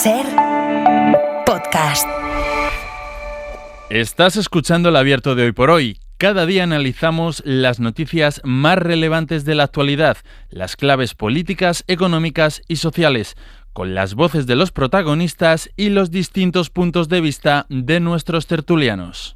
SER Podcast. Estás escuchando El Abierto de Hoy por Hoy. Cada día analizamos las noticias más relevantes de la actualidad, las claves políticas, económicas y sociales, con las voces de los protagonistas y los distintos puntos de vista de nuestros tertulianos.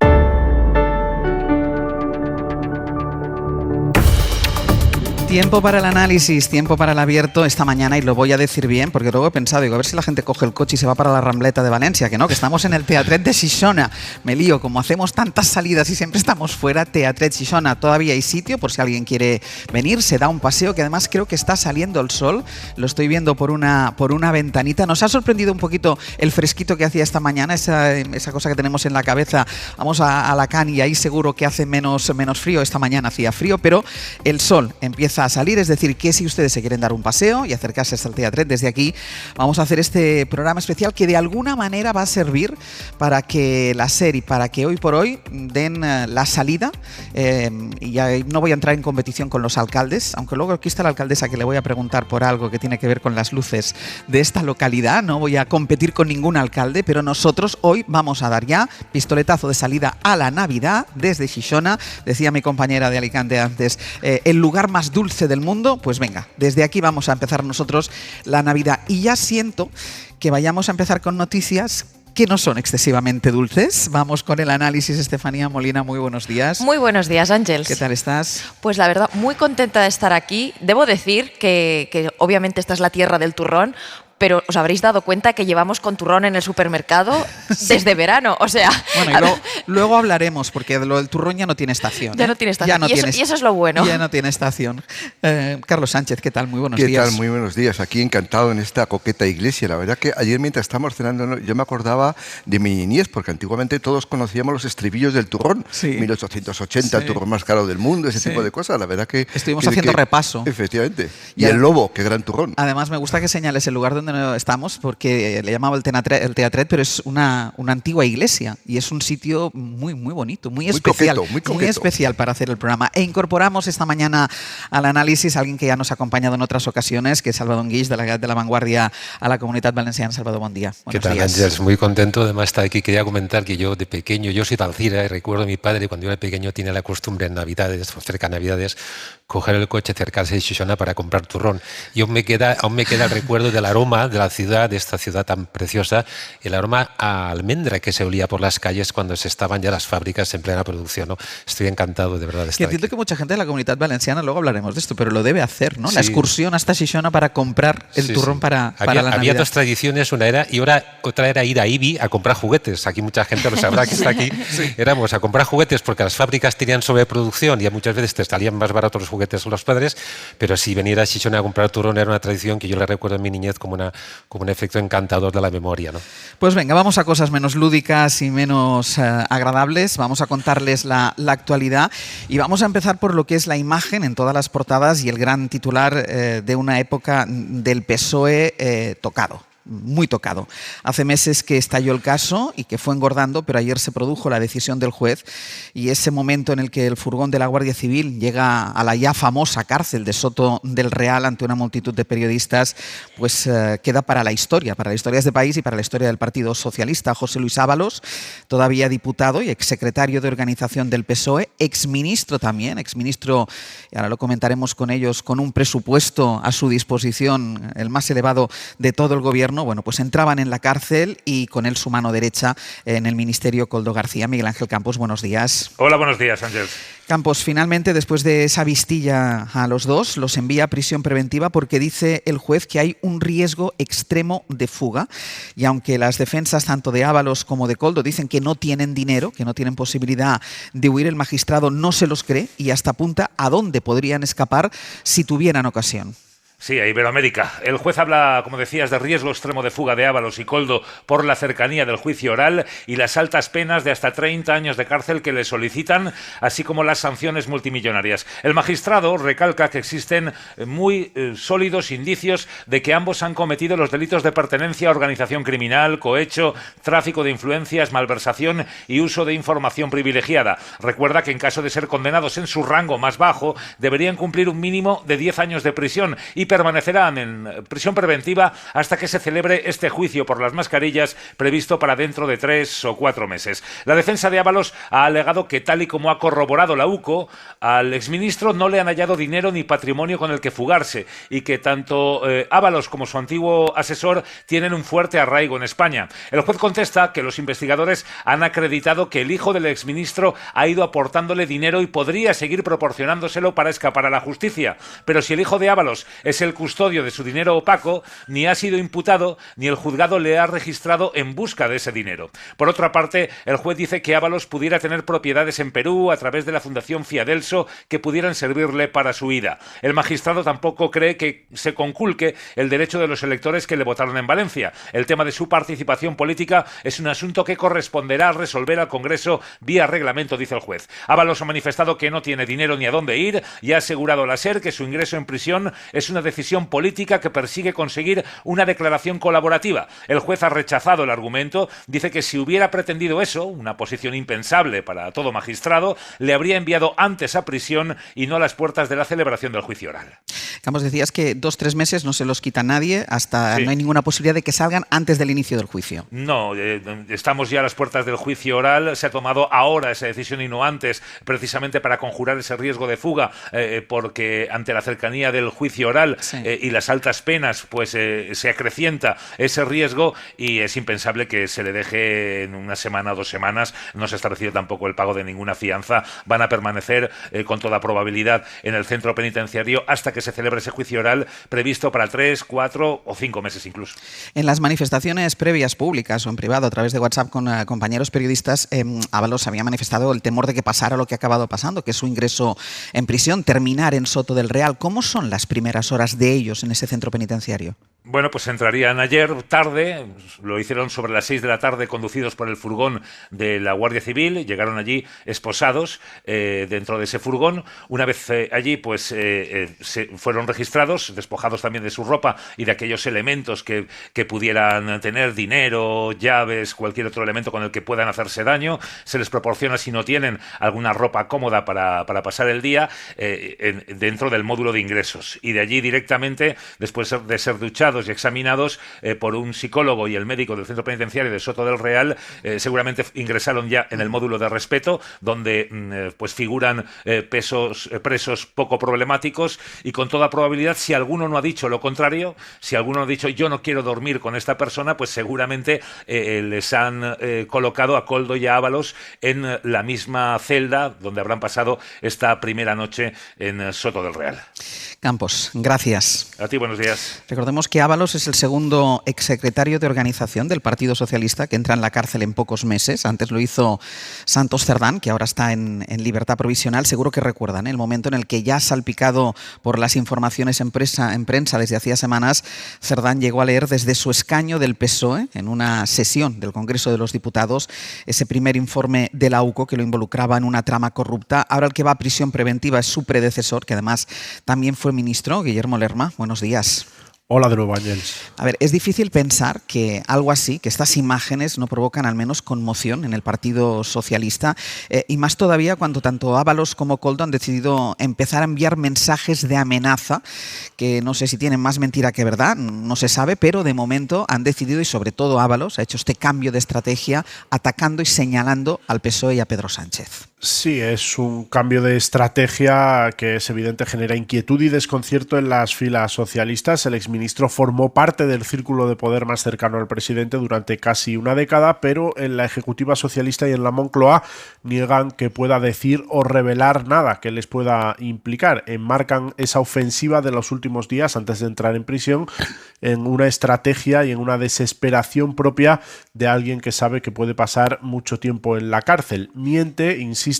Tiempo para el análisis, tiempo para el abierto esta mañana, y lo voy a decir bien porque luego he pensado, a ver si la gente coge el coche y se va para la Rambleta de Valencia, que estamos en el Teatret de Xixona. Me lío, como hacemos tantas salidas y siempre estamos fuera. Teatret Xixona, todavía hay sitio por si alguien quiere venir, se da un paseo, que además creo que está saliendo el sol, lo estoy viendo por una ventanita. Nos ha sorprendido un poquito el fresquito que hacía esta mañana, esa cosa que tenemos en la cabeza. Vamos a la Can y ahí seguro que hace menos frío. Esta mañana hacía frío, pero el sol empieza a salir, es decir, que si ustedes se quieren dar un paseo y acercarse hasta el Teatret, desde aquí vamos a hacer este programa especial que de alguna manera va a servir para que la SER y para que Hoy por Hoy den la salida, y ya no voy a entrar en competición con los alcaldes, aunque luego aquí está la alcaldesa que le voy a preguntar por algo que tiene que ver con las luces de esta localidad. No voy a competir con ningún alcalde, pero nosotros hoy vamos a dar ya pistoletazo de salida a la Navidad desde Xixona. Decía mi compañera de Alicante antes, el lugar más dulce del mundo. Pues venga, desde aquí vamos a empezar nosotros la Navidad, y ya siento que vayamos a empezar con noticias que no son excesivamente dulces. Vamos con el análisis. Estefanía Molina, muy buenos días. Muy buenos días, Ángels. ¿Qué tal estás? Pues la verdad, muy contenta de estar aquí. Debo decir que obviamente esta es la tierra del turrón, pero os habréis dado cuenta que llevamos con turrón en el supermercado desde verano, o sea... Bueno, y luego hablaremos, porque lo del turrón ya no tiene estación. Ya no tiene estación, y eso es lo bueno. Ya no tiene estación. Carlos Sánchez, ¿qué tal? Muy buenos días. ¿Qué tal? Muy buenos días. Aquí encantado en esta coqueta iglesia. La verdad que ayer mientras estábamos cenando yo me acordaba de mi niñez, porque antiguamente todos conocíamos los estribillos del turrón. Sí. 1880, sí. El turrón más caro del mundo, ese tipo de cosas. La verdad que... Estuvimos haciendo repaso. Efectivamente. Y el lobo, qué gran turrón. Además me gusta que señales el lugar donde estamos, porque le llamaba el Teatret, pero es una antigua iglesia y es un sitio muy bonito, muy especial, coqueto. Muy especial para hacer el programa. E incorporamos esta mañana al análisis a alguien que ya nos ha acompañado en otras ocasiones, que es Salvador Guix, delegat de La Vanguardia a la Comunitat Valenciana. Salvador, buen día. ¿Qué tal, Ángels? Muy contento además de estar aquí. Quería comentar que yo de pequeño, yo soy de Alcira, y recuerdo a mi padre cuando yo era pequeño tenía la costumbre en Navidades, cerca de Navidades, coger el coche, acercarse de Xixona para comprar turrón. Y aún me queda el recuerdo del aroma de la ciudad, de esta ciudad tan preciosa, el aroma a almendra que se olía por las calles cuando se estaban ya las fábricas en plena producción, ¿no? Estoy encantado de verdad de estar entiendo aquí. Que mucha gente de la Comunitat Valenciana, luego hablaremos de esto, pero lo debe hacer, ¿no? Sí. La excursión hasta Xixona para comprar el turrón para la Navidad. Había dos tradiciones, una era, y otra era ir a Ibi a comprar juguetes. Aquí mucha gente lo sabrá que está aquí. Sí. Éramos a comprar juguetes porque las fábricas tenían sobreproducción y muchas veces te salían más baratos los juguetes a los padres, pero si venir a Xixona a comprar turrón era una tradición que yo le recuerdo en mi niñez como un efecto encantador de la memoria, ¿no? Pues venga, vamos a cosas menos lúdicas y menos agradables. Vamos a contarles la actualidad y vamos a empezar por lo que es la imagen en todas las portadas y el gran titular de una época del PSOE tocado. Muy tocado. Hace meses que estalló el caso y que fue engordando, pero ayer se produjo la decisión del juez, y ese momento en el que el furgón de la Guardia Civil llega a la ya famosa cárcel de Soto del Real ante una multitud de periodistas, pues queda para la historia de este país y para la historia del Partido Socialista. José Luis Ábalos, todavía diputado y exsecretario de organización del PSOE, exministro también, y ahora lo comentaremos con ellos, con un presupuesto a su disposición, el más elevado de todo el gobierno. Bueno, pues entraban en la cárcel y con él su mano derecha en el Ministerio, Koldo García. Miguel Ángel Campos, buenos días. Hola, buenos días, Ángel. Campos, finalmente, después de esa vistilla a los dos, los envía a prisión preventiva porque dice el juez que hay un riesgo extremo de fuga. Y aunque las defensas tanto de Ábalos como de Koldo dicen que no tienen dinero, que no tienen posibilidad de huir, el magistrado no se los cree y hasta apunta a dónde podrían escapar si tuvieran ocasión. Sí, a Iberoamérica. El juez habla, como decías, de riesgo extremo de fuga de Ábalos y Koldo por la cercanía del juicio oral y las altas penas de hasta 30 años de cárcel que le solicitan, así como las sanciones multimillonarias. El magistrado recalca que existen muy sólidos indicios de que ambos han cometido los delitos de pertenencia a organización criminal, cohecho, tráfico de influencias, malversación y uso de información privilegiada. Recuerda que en caso de ser condenados en su rango más bajo, deberían cumplir un mínimo de 10 años de prisión y y permanecerán en prisión preventiva hasta que se celebre este juicio por las mascarillas previsto para dentro de 3 o 4 meses. La defensa de Ábalos ha alegado que, tal y como ha corroborado la UCO, al exministro no le han hallado dinero ni patrimonio con el que fugarse y que tanto Ábalos como su antiguo asesor tienen un fuerte arraigo en España. El juez contesta que los investigadores han acreditado que el hijo del exministro ha ido aportándole dinero y podría seguir proporcionándoselo para escapar a la justicia. Pero si el hijo de Ábalos es el custodio de su dinero opaco, ni ha sido imputado ni el juzgado le ha registrado en busca de ese dinero. Por otra parte, el juez dice que Ábalos pudiera tener propiedades en Perú a través de la Fundación Fiadelso que pudieran servirle para su huida. El magistrado tampoco cree que se conculque el derecho de los electores que le votaron en Valencia. El tema de su participación política es un asunto que corresponderá resolver al Congreso vía reglamento, dice el juez. Ábalos ha manifestado que no tiene dinero ni a dónde ir y ha asegurado a la SER que su ingreso en prisión es una decisión política que persigue conseguir una declaración colaborativa. El juez ha rechazado el argumento, dice que si hubiera pretendido eso, una posición impensable para todo magistrado, le habría enviado antes a prisión y no a las puertas de la celebración del juicio oral. Campos, decías que 2-3 meses no se los quita nadie, hasta Sí. no hay ninguna posibilidad de que salgan antes del inicio del juicio. No, estamos ya a las puertas del juicio oral. Se ha tomado ahora esa decisión y no antes, precisamente para conjurar ese riesgo de fuga, porque ante la cercanía del juicio oral Sí. y las altas penas, pues se acrecienta ese riesgo y es impensable que se le deje en una semana o 2 semanas. No se ha establecido tampoco el pago de ninguna fianza. Van a permanecer con toda probabilidad en el centro penitenciario hasta que se celebre ese juicio oral previsto para 3, 4 o 5 meses incluso. En las manifestaciones previas públicas o en privado a través de WhatsApp con compañeros periodistas, Ábalos había manifestado el temor de que pasara lo que ha acabado pasando, que es su ingreso en prisión, terminar en Soto del Real. ¿Cómo son las primeras horas de ellos en ese centro penitenciario? Bueno, pues entrarían ayer tarde, lo hicieron sobre las 6 de la tarde conducidos por el furgón de la Guardia Civil, llegaron allí esposados dentro de ese furgón. Una vez allí, pues se fueron registrados, despojados también de su ropa y de aquellos elementos que pudieran tener, dinero, llaves, cualquier otro elemento con el que puedan hacerse daño. Se les proporciona, si no tienen, alguna ropa cómoda para pasar el día dentro del módulo de ingresos. Y de allí directamente, después de ser duchados y examinados por un psicólogo y el médico del centro penitenciario de Soto del Real, seguramente ingresaron ya en el módulo de respeto, donde pues figuran presos poco problemáticos y con toda probabilidad, si alguno no ha dicho lo contrario, si alguno ha dicho yo no quiero dormir con esta persona, pues seguramente les han colocado a Koldo y a Ábalos en la misma celda donde habrán pasado esta primera noche en Soto del Real. Campos, gracias. A ti, buenos días. Recordemos que Ábalos es el segundo exsecretario de organización del Partido Socialista que entra en la cárcel en pocos meses. Antes lo hizo Santos Cerdán, que ahora está en libertad provisional. Seguro que recuerdan el momento en el que, ya salpicado por las informaciones en prensa desde hacía semanas, Cerdán llegó a leer desde su escaño del PSOE, en una sesión del Congreso de los Diputados, ese primer informe de la UCO que lo involucraba en una trama corrupta. Ahora el que va a prisión preventiva es su predecesor, que además también fue ministro, Guillermo Lerma. Buenos días. Hola de nuevo, Ángels. A ver, es difícil pensar que algo así, que estas imágenes no provocan al menos conmoción en el Partido Socialista, y más todavía cuando tanto Ábalos como Koldo han decidido empezar a enviar mensajes de amenaza, que no sé si tienen más mentira que verdad, no se sabe, pero de momento han decidido, y sobre todo Ábalos, ha hecho este cambio de estrategia atacando y señalando al PSOE y a Pedro Sánchez. Sí, es un cambio de estrategia que es evidente genera inquietud y desconcierto en las filas socialistas. El exministro formó parte del círculo de poder más cercano al presidente durante casi una década, pero en la ejecutiva socialista y en la Moncloa niegan que pueda decir o revelar nada que les pueda implicar. Enmarcan esa ofensiva de los últimos días antes de entrar en prisión en una estrategia y en una desesperación propia de alguien que sabe que puede pasar mucho tiempo en la cárcel. Miente, insisten,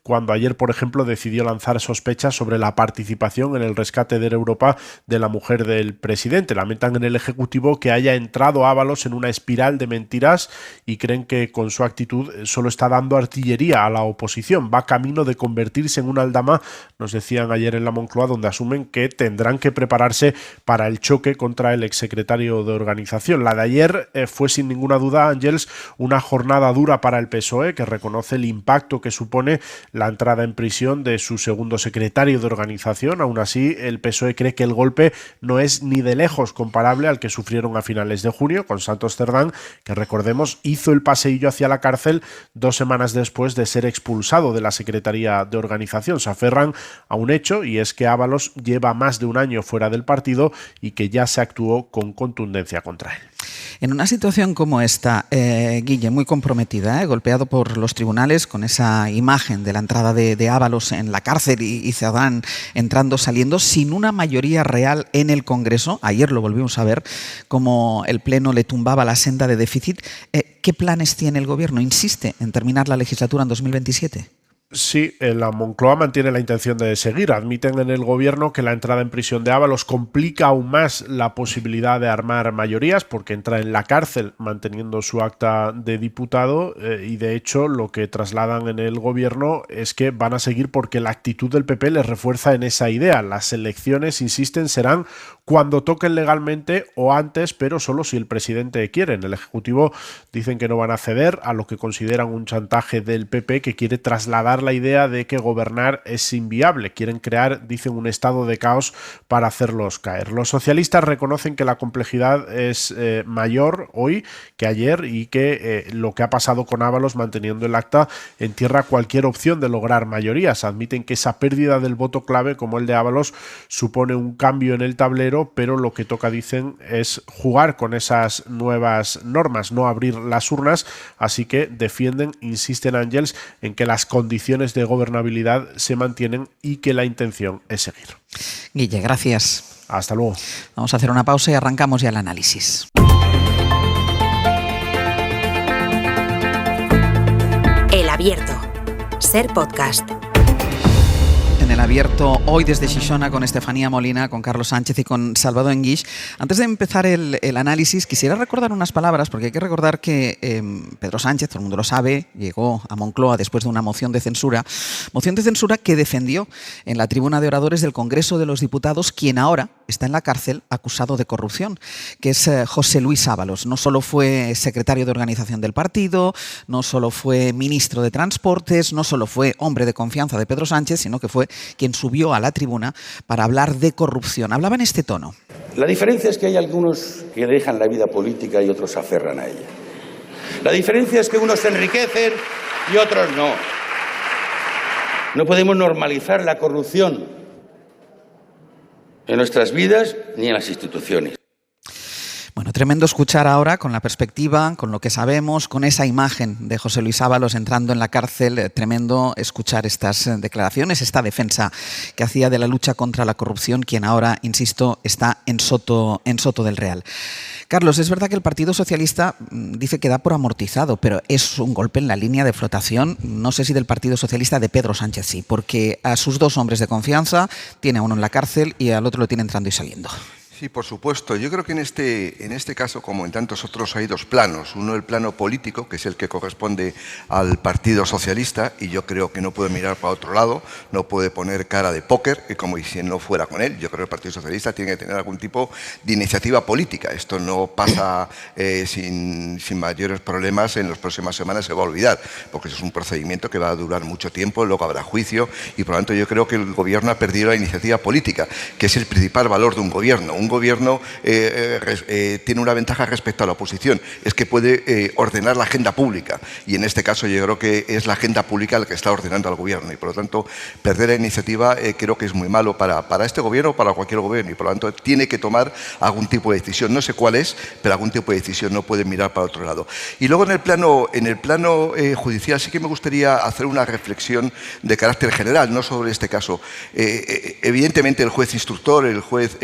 cuando ayer, por ejemplo, decidió lanzar sospechas sobre la participación en el rescate de Europa de la mujer del presidente. Lamentan en el Ejecutivo que haya entrado Ábalos en una espiral de mentiras y creen que con su actitud solo está dando artillería a la oposición. Va camino de convertirse en una aldama, nos decían ayer en la Moncloa, donde asumen que tendrán que prepararse para el choque contra el el exsecretario de organización. La de ayer fue sin ninguna duda, Ángels, una jornada dura para el PSOE, que reconoce el impacto que supone la entrada en prisión de su segundo secretario de organización. Aún así, el PSOE cree que el golpe no es ni de lejos comparable al que sufrieron a finales de junio con Santos Cerdán, que recordemos hizo el paseillo hacia la cárcel 2 semanas después de ser expulsado de la Secretaría de Organización. Se aferran a un hecho, y es que Ábalos lleva más de un año fuera del partido y que ya se actuó con contundencia contra él. En una situación como esta, Guille, muy comprometida, golpeado por los tribunales con esa imagen de la entrada de Ábalos en la cárcel y Cerdán entrando, saliendo, sin una mayoría real en el Congreso. Ayer lo volvimos a ver, como el Pleno le tumbaba la senda de déficit. ¿Qué planes tiene el Gobierno? ¿Insiste en terminar la legislatura en 2027? Sí, la Moncloa mantiene la intención de seguir. Admiten en el Gobierno que la entrada en prisión de Ábalos complica aún más la posibilidad de armar mayorías, porque entra en la cárcel manteniendo su acta de diputado, y de hecho lo que trasladan en el Gobierno es que van a seguir porque la actitud del PP les refuerza en esa idea. Las elecciones, insisten, serán cuando toquen legalmente o antes, pero solo si el presidente quiere. En el Ejecutivo dicen que no van a ceder a lo que consideran un chantaje del PP, que quiere trasladar la idea de que gobernar es inviable. Quieren crear, dicen, un estado de caos para hacerlos caer. Los socialistas reconocen que la complejidad es mayor hoy que ayer y que lo que ha pasado con Ábalos manteniendo el acta entierra cualquier opción de lograr mayorías. Admiten que esa pérdida del voto clave como el de Ábalos supone un cambio en el tablero, pero lo que toca, dicen, es jugar con esas nuevas normas, no abrir las urnas. Así que defienden, insisten, Ángels, en que las condiciones de gobernabilidad se mantienen y que la intención es seguir. Guille, gracias. Hasta luego. Vamos a hacer una pausa y arrancamos ya el análisis. El Abierto. Ser podcast. En El Abierto, hoy desde Xixona, con Estefanía Molina, con Carlos Sánchez y con Salvador Enguix. Antes de empezar el análisis, quisiera recordar unas palabras, porque hay que recordar que Pedro Sánchez, todo el mundo lo sabe, llegó a Moncloa después de una moción de censura que defendió en la tribuna de oradores del Congreso de los Diputados quien ahora está en la cárcel acusado de corrupción, que es José Luis Ábalos. No solo fue secretario de organización del partido, no solo fue ministro de Transportes, no solo fue hombre de confianza de Pedro Sánchez, sino que fue quien subió a la tribuna para hablar de corrupción. Hablaba en este tono. La diferencia es que hay algunos que dejan la vida política y otros se aferran a ella. La diferencia es que unos se enriquecen y otros no. No podemos normalizar la corrupción en nuestras vidas ni en las instituciones. Bueno, tremendo escuchar ahora, con la perspectiva, con lo que sabemos, con esa imagen de José Luis Ábalos entrando en la cárcel. Tremendo escuchar estas declaraciones, esta defensa que hacía de la lucha contra la corrupción, quien ahora, insisto, está en Soto del Real. Carlos, es verdad que el Partido Socialista dice que da por amortizado, pero es un golpe en la línea de flotación, no sé si del Partido Socialista, de Pedro Sánchez sí, porque a sus dos hombres de confianza tiene a uno en la cárcel y al otro lo tiene entrando y saliendo. Sí, por supuesto. Yo creo que en este caso, como en tantos otros, hay dos planos. Uno, el plano político, que es el que corresponde al Partido Socialista, y yo creo que no puede mirar para otro lado, no puede poner cara de póker, y como si no fuera con él. Yo creo que el Partido Socialista tiene que tener algún tipo de iniciativa política. Esto no pasa sin mayores problemas, en las próximas semanas se va a olvidar, porque eso es un procedimiento que va a durar mucho tiempo, luego habrá juicio, y por lo tanto yo creo que el Gobierno ha perdido la iniciativa política, que es el principal valor de un Gobierno. Un Gobierno tiene una ventaja respecto a la oposición, es que puede ordenar la agenda pública, y en este caso yo creo que es la agenda pública la que está ordenando al Gobierno, y por lo tanto perder la iniciativa creo que es muy malo para este Gobierno o para cualquier Gobierno, y por lo tanto tiene que tomar algún tipo de decisión, no sé cuál es, pero algún tipo de decisión, no puede mirar para otro lado. Y luego en el plano judicial sí que me gustaría hacer una reflexión de carácter general, no sobre este caso. Evidentemente el juez instructor, el juez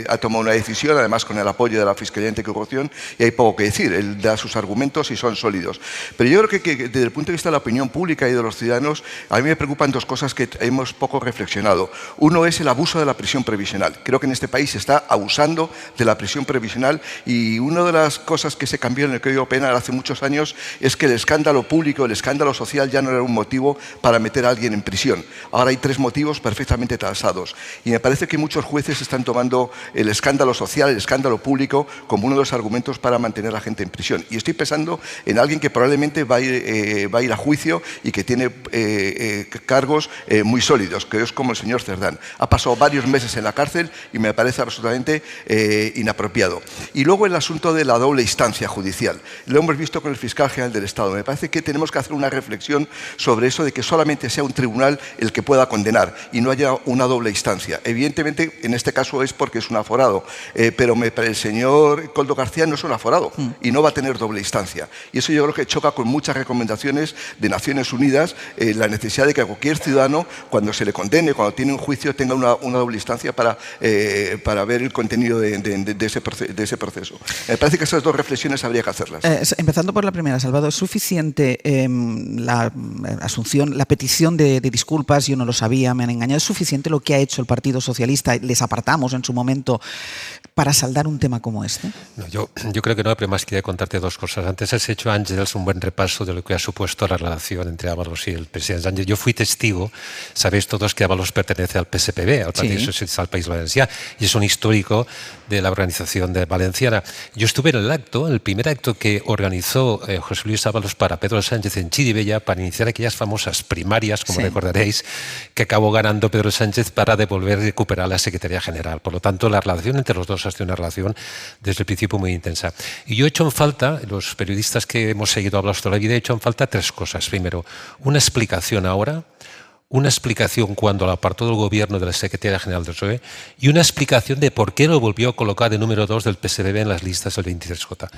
ha tomado una decisión, además con el apoyo de la Fiscalía Anticorrupción, y hay poco que decir. Él da sus argumentos y son sólidos. Pero yo creo que desde el punto de vista de la opinión pública y de los ciudadanos, a mí me preocupan dos cosas que hemos poco reflexionado. Uno es el abuso de la prisión previsional. Creo que en este país se está abusando de la prisión previsional, y una de las cosas que se cambió en el Código Penal hace muchos años es que el escándalo público, el escándalo social ya no era un motivo para meter a alguien en prisión. Ahora hay 3 motivos perfectamente tasados, y me parece que muchos jueces están tomando el escándalo social, el escándalo público, como uno de los argumentos para mantener a la gente en prisión. Y estoy pensando en alguien que probablemente va a ir a juicio y que tiene cargos muy sólidos, que es como el señor Cerdán. Ha pasado varios meses en la cárcel y me parece absolutamente inapropiado. Y luego el asunto de la doble instancia judicial. Lo hemos visto con el fiscal general del Estado. Me parece que tenemos que hacer una reflexión sobre eso de que solamente sea un tribunal el que pueda condenar y no haya una doble instancia. Evidentemente, en este caso es porque es un aforado, pero el señor Koldo García no es un aforado y no va a tener doble instancia. Y eso yo creo que choca con muchas recomendaciones de Naciones Unidas, la necesidad de que cualquier ciudadano, cuando se le condene, cuando tiene un juicio, tenga una doble instancia para ver el contenido de ese proceso. Me parece que esas dos reflexiones habría que hacerlas. Empezando por la primera, Salvador, ¿es suficiente la asunción, la petición de disculpas? Yo no lo sabía, me han engañado. ¿Es suficiente lo que ha hecho el Partido Socialista? Les apartamos en su momento para saldar un tema como este. No, yo creo que no, pero más quería contarte dos cosas. Antes has hecho, Àngels, un buen repaso de lo que ha supuesto la relación entre Ábalos y el presidente Sánchez. Yo fui testigo, sabéis todos que Ábalos pertenece al PSPB, al Partido Socialista del País Valencià, y es un histórico de la organización valenciana. Yo estuve en el primer acto que organizó José Luis Ábalos para Pedro Sánchez en Chirivella para iniciar aquellas famosas primarias, como recordaréis, que acabó ganando Pedro Sánchez para recuperar la Secretaría General. Por lo tanto, la relación entre los dos ha sido una relación desde el principio muy intensa. Y yo he hecho en falta, los periodistas que hemos seguido a Ábalos toda la vida, he hecho en falta tres cosas. Primero, una explicación ahora, una explicación cuando lo apartó del gobierno de la Secretaría General del PSOE y una explicación de por qué lo volvió a colocar de número 2 del PSDB en las listas del 23J.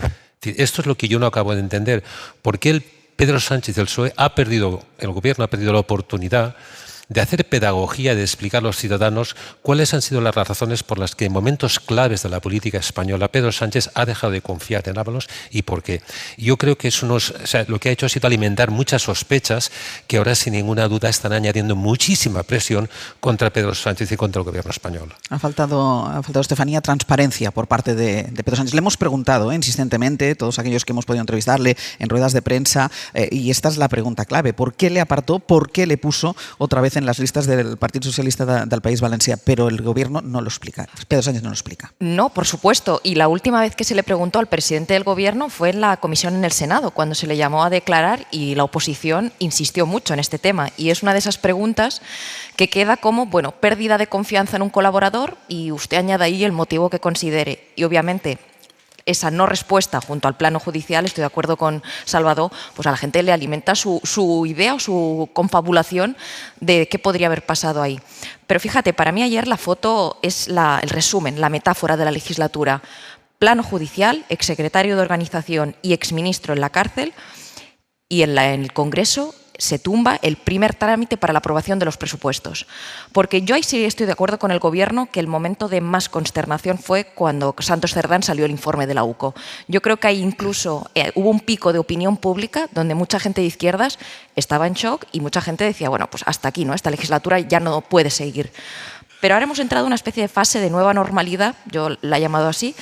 Esto es lo que yo no acabo de entender. ¿Por qué Pedro Sánchez del PSOE el gobierno ha perdido la oportunidad de hacer pedagogía, de explicar a los ciudadanos cuáles han sido las razones por las que en momentos claves de la política española Pedro Sánchez ha dejado de confiar en Ábalos y por qué? Yo creo que eso lo que ha hecho ha sido alimentar muchas sospechas que ahora sin ninguna duda están añadiendo muchísima presión contra Pedro Sánchez y contra el gobierno español. Ha faltado, Estefanía, transparencia por parte de Pedro Sánchez. Le hemos preguntado insistentemente, todos aquellos que hemos podido entrevistarle en ruedas de prensa, y esta es la pregunta clave: ¿por qué le apartó? ¿Por qué le puso otra vez en las listas del Partido Socialista del País Valencià? Pero el gobierno no lo explica. Pedro Sánchez no lo explica. No, por supuesto. Y la última vez que se le preguntó al presidente del gobierno fue en la comisión en el Senado, cuando se le llamó a declarar y la oposición insistió mucho en este tema. Y es una de esas preguntas que queda como, bueno, pérdida de confianza en un colaborador y usted añade ahí el motivo que considere. Y obviamente esa no respuesta junto al plano judicial, estoy de acuerdo con Salvador, pues a la gente le alimenta su idea o su confabulación de qué podría haber pasado ahí. Pero fíjate, para mí ayer la foto es el resumen, la metáfora de la legislatura. Plano judicial, exsecretario de organización y exministro en la cárcel, y en el Congreso se tumba el primer trámite para la aprobación de los presupuestos. Porque yo ahí sí estoy de acuerdo con el Gobierno que el momento de más consternación fue cuando Santos Cerdán salió el informe de la UCO. Yo creo que ahí incluso hubo un pico de opinión pública donde mucha gente de izquierdas estaba en shock y mucha gente decía, bueno, pues hasta aquí, ¿no? Esta legislatura ya no puede seguir. Pero ahora hemos entrado en una especie de fase de nueva normalidad, yo la he llamado así,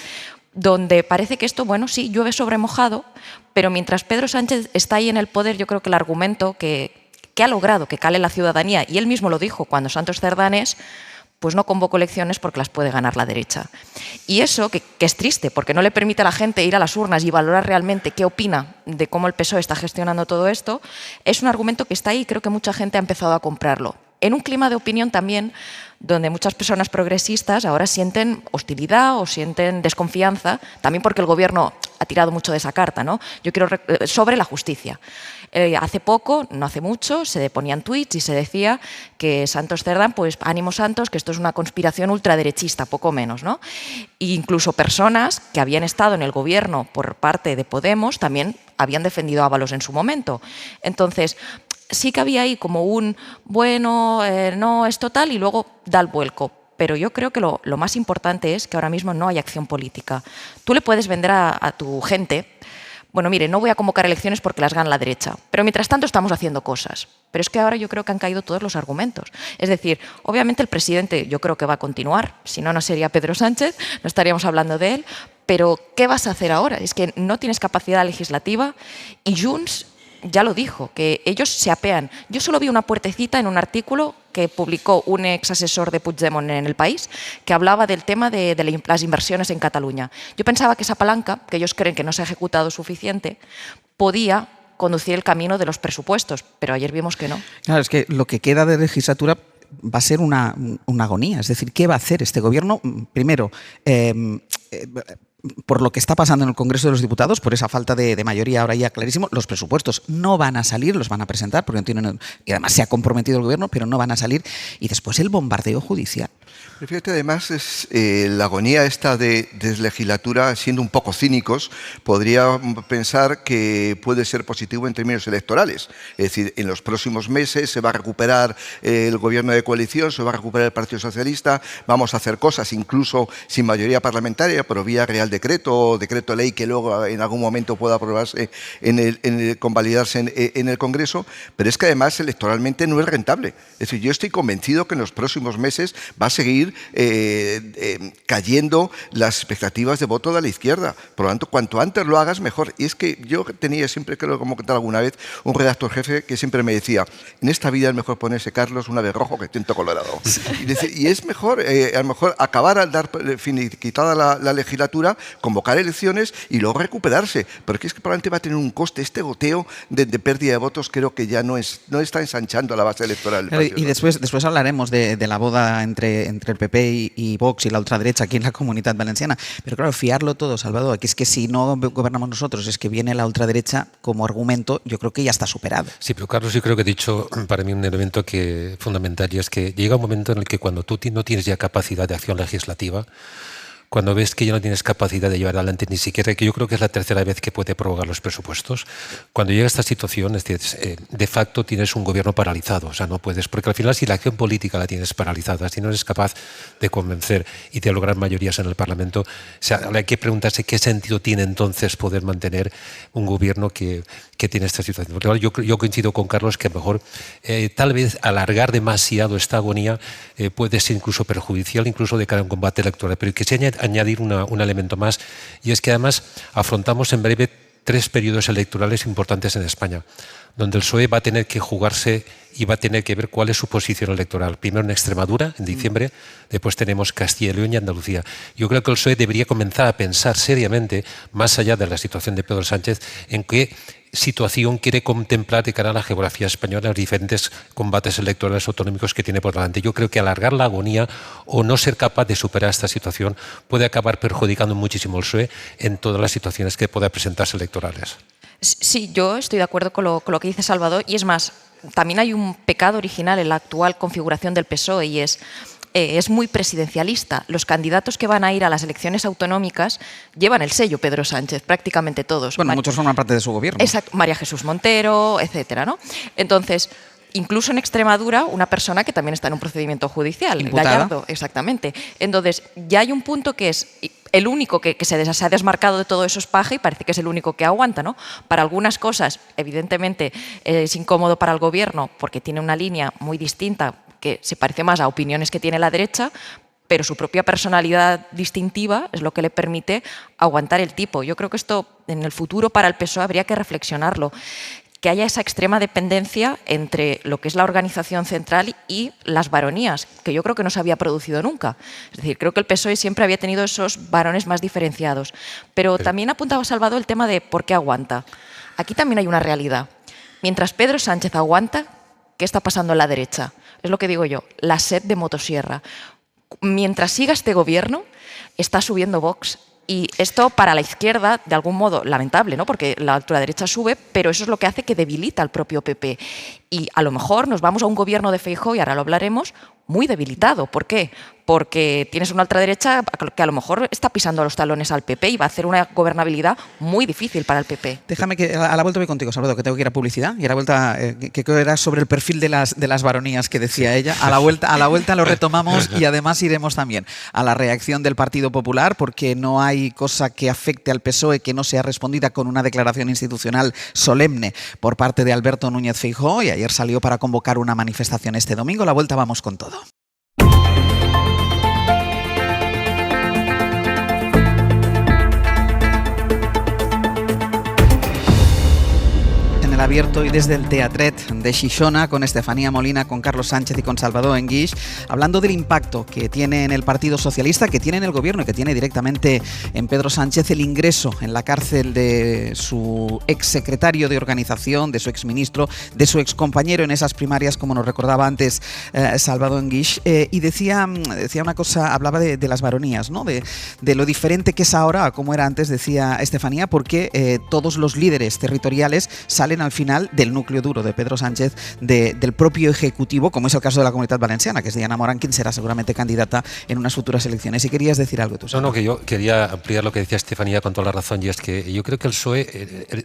donde parece que esto, bueno, sí, llueve sobre mojado, pero mientras Pedro Sánchez está ahí en el poder, yo creo que el argumento que ha logrado que cale la ciudadanía, y él mismo lo dijo cuando Santos Cerdán pues no convocó elecciones porque las puede ganar la derecha. Y eso, que es triste, porque no le permite a la gente ir a las urnas y valorar realmente qué opina de cómo el PSOE está gestionando todo esto, es un argumento que está ahí y creo que mucha gente ha empezado a comprarlo. En un clima de opinión también donde muchas personas progresistas ahora sienten hostilidad o sienten desconfianza, también porque el Gobierno ha tirado mucho de esa carta, ¿no? Yo quiero sobre la justicia. Hace poco, no hace mucho, se ponían tweets y se decía que Santos Cerdán, pues ánimo Santos, que esto es una conspiración ultraderechista, poco menos, ¿no? E incluso personas que habían estado en el Gobierno por parte de Podemos también habían defendido a Ábalos en su momento. Entonces, sí que había ahí como un, bueno, no es total, y luego da el vuelco. Pero yo creo que lo más importante es que ahora mismo no hay acción política. Tú le puedes vender a tu gente, bueno, mire, no voy a convocar elecciones porque las gana la derecha, pero mientras tanto estamos haciendo cosas. Pero es que ahora yo creo que han caído todos los argumentos. Es decir, obviamente el presidente yo creo que va a continuar, si no, no sería Pedro Sánchez, no estaríamos hablando de él, pero ¿qué vas a hacer ahora? Es que no tienes capacidad legislativa y Junts ya lo dijo, que ellos se apean. Yo solo vi una puertecita en un artículo que publicó un ex asesor de Puigdemont en El País, que hablaba del tema de las inversiones en Cataluña. Yo pensaba que esa palanca, que ellos creen que no se ha ejecutado suficiente, podía conducir el camino de los presupuestos, pero ayer vimos que no. Claro, es que lo que queda de legislatura va a ser una agonía. Es decir, ¿qué va a hacer este gobierno? Primero, por lo que está pasando en el Congreso de los Diputados, por esa falta de mayoría ahora ya clarísimo, los presupuestos no van a salir, los van a presentar, porque no tienen, y además se ha comprometido el gobierno, pero no van a salir. Y después el bombardeo judicial. Pero fíjate, además, la agonía esta de legislatura, siendo un poco cínicos, podría pensar que puede ser positivo en términos electorales. Es decir, en los próximos meses se va a recuperar el gobierno de coalición, se va a recuperar el Partido Socialista, vamos a hacer cosas incluso sin mayoría parlamentaria, pero vía Real Decreto o decreto ley que luego en algún momento pueda aprobarse, convalidarse en el Congreso, pero es que además electoralmente no es rentable. Es decir, yo estoy convencido que en los próximos meses va a seguir cayendo las expectativas de voto de la izquierda. Por lo tanto, cuanto antes lo hagas, mejor. Y es que yo tenía siempre, creo que como contar alguna vez, un redactor jefe que siempre me decía, en esta vida es mejor ponerse, Carlos, una vez rojo que tinto colorado. Y es mejor, a lo mejor, acabar al dar finiquitada la legislatura, convocar elecciones y luego recuperarse. Porque es que probablemente va a tener un coste. Este goteo de pérdida de votos creo que ya no está ensanchando la base electoral. Claro, y después hablaremos de la boda entre el PP y Vox y la ultraderecha aquí en la Comunitat Valenciana. Pero claro, fiarlo todo, Salvador, que es que si no gobernamos nosotros, es que viene la ultraderecha como argumento, yo creo que ya está superado. Sí, pero Carlos, yo creo que he dicho para mí un elemento fundamental, y es que llega un momento en el que cuando tú no tienes ya capacidad de acción legislativa, cuando ves que ya no tienes capacidad de llevar adelante ni siquiera, que yo creo que es la tercera vez que puede prorrogar los presupuestos, cuando llega esta situación, es decir, de facto tienes un gobierno paralizado, o sea, no puedes, porque al final si la acción política la tienes paralizada, si no eres capaz de convencer y de lograr mayorías en el Parlamento, o sea, hay que preguntarse qué sentido tiene entonces poder mantener un gobierno que tiene esta situación. Porque yo coincido con Carlos que a lo mejor tal vez alargar demasiado esta agonía puede ser incluso perjudicial, incluso de cara a un combate electoral, pero que se añadir un elemento más, y es que además afrontamos en breve 3 periodos electorales importantes en España, donde el PSOE va a tener que jugarse y va a tener que ver cuál es su posición electoral. Primero en Extremadura, en diciembre, después tenemos Castilla y León y Andalucía. Yo creo que el PSOE debería comenzar a pensar seriamente, más allá de la situación de Pedro Sánchez, en qué situación quiere contemplar de cara a la geografía española los diferentes combates electorales autonómicos que tiene por delante. Yo creo que alargar la agonía o no ser capaz de superar esta situación puede acabar perjudicando muchísimo al PSOE en todas las situaciones que pueda presentarse electorales. Sí, yo estoy de acuerdo con lo que dice Salvador, y es más, también hay un pecado original en la actual configuración del PSOE, y es muy presidencialista. Los candidatos que van a ir a las elecciones autonómicas llevan el sello Pedro Sánchez, prácticamente todos. Bueno, muchos forman parte de su gobierno. Exacto, María Jesús Montero, etcétera, ¿no? Entonces, incluso en Extremadura, una persona que también está en un procedimiento judicial, imputada. Gallardo, exactamente. Entonces, ya hay un punto que es el único que se ha desmarcado de todo eso es Paje, y parece que es el único que aguanta, ¿no? Para algunas cosas, evidentemente, es incómodo para el gobierno porque tiene una línea muy distinta que se parece más a opiniones que tiene la derecha, pero su propia personalidad distintiva es lo que le permite aguantar el tipo. Yo creo que esto en el futuro para el PSOE habría que reflexionarlo, que haya esa extrema dependencia entre lo que es la organización central y las baronías, que yo creo que no se había producido nunca. Es decir, creo que el PSOE siempre había tenido esos varones más diferenciados. Pero también apuntaba Salvador el tema de por qué aguanta. Aquí también hay una realidad. Mientras Pedro Sánchez aguanta, ¿qué está pasando en la derecha? Es lo que digo yo, la sed de motosierra. Mientras siga este gobierno, está subiendo Vox. Y esto para la izquierda, de algún modo, lamentable, ¿no? Porque la ultraderecha sube, pero eso es lo que hace que debilita al propio PP. Y a lo mejor nos vamos a un gobierno de Feijóo, y ahora lo hablaremos, muy debilitado. ¿Por qué? Porque tienes una ultraderecha que a lo mejor está pisando los talones al PP y va a hacer una gobernabilidad muy difícil para el PP. Déjame que a la vuelta voy contigo, Salvador, que tengo que ir a publicidad. Y a la vuelta, que era sobre el perfil de las varonías que decía ella. A la vuelta lo retomamos y además iremos también a la reacción del Partido Popular, porque no hay cosa que afecte al PSOE que no sea respondida con una declaración institucional solemne por parte de Alberto Núñez Feijóo, y ayer salió para convocar una manifestación este domingo. A la vuelta vamos con todo. En el Abierto y desde el Teatret de Xixona con Estefanía Molina, con Carlos Sánchez y con Salvador Enguix, hablando del impacto que tiene en el Partido Socialista, que tiene en el gobierno y que tiene directamente en Pedro Sánchez el ingreso en la cárcel de su exsecretario de organización, de su exministro, de su excompañero en esas primarias, como nos recordaba antes Salvador Enguix, y decía una cosa, hablaba de las baronías, ¿no? De lo diferente que es ahora a como era antes, decía Estefanía, porque todos los líderes territoriales salen al final del núcleo duro de Pedro Sánchez, del propio Ejecutivo, como es el caso de la Comunitat Valenciana, que es Diana Morán, quien será seguramente candidata en unas futuras elecciones. Y querías decir algo tú. No, que yo quería ampliar lo que decía Estefanía con toda la razón, y es que yo creo que el PSOE,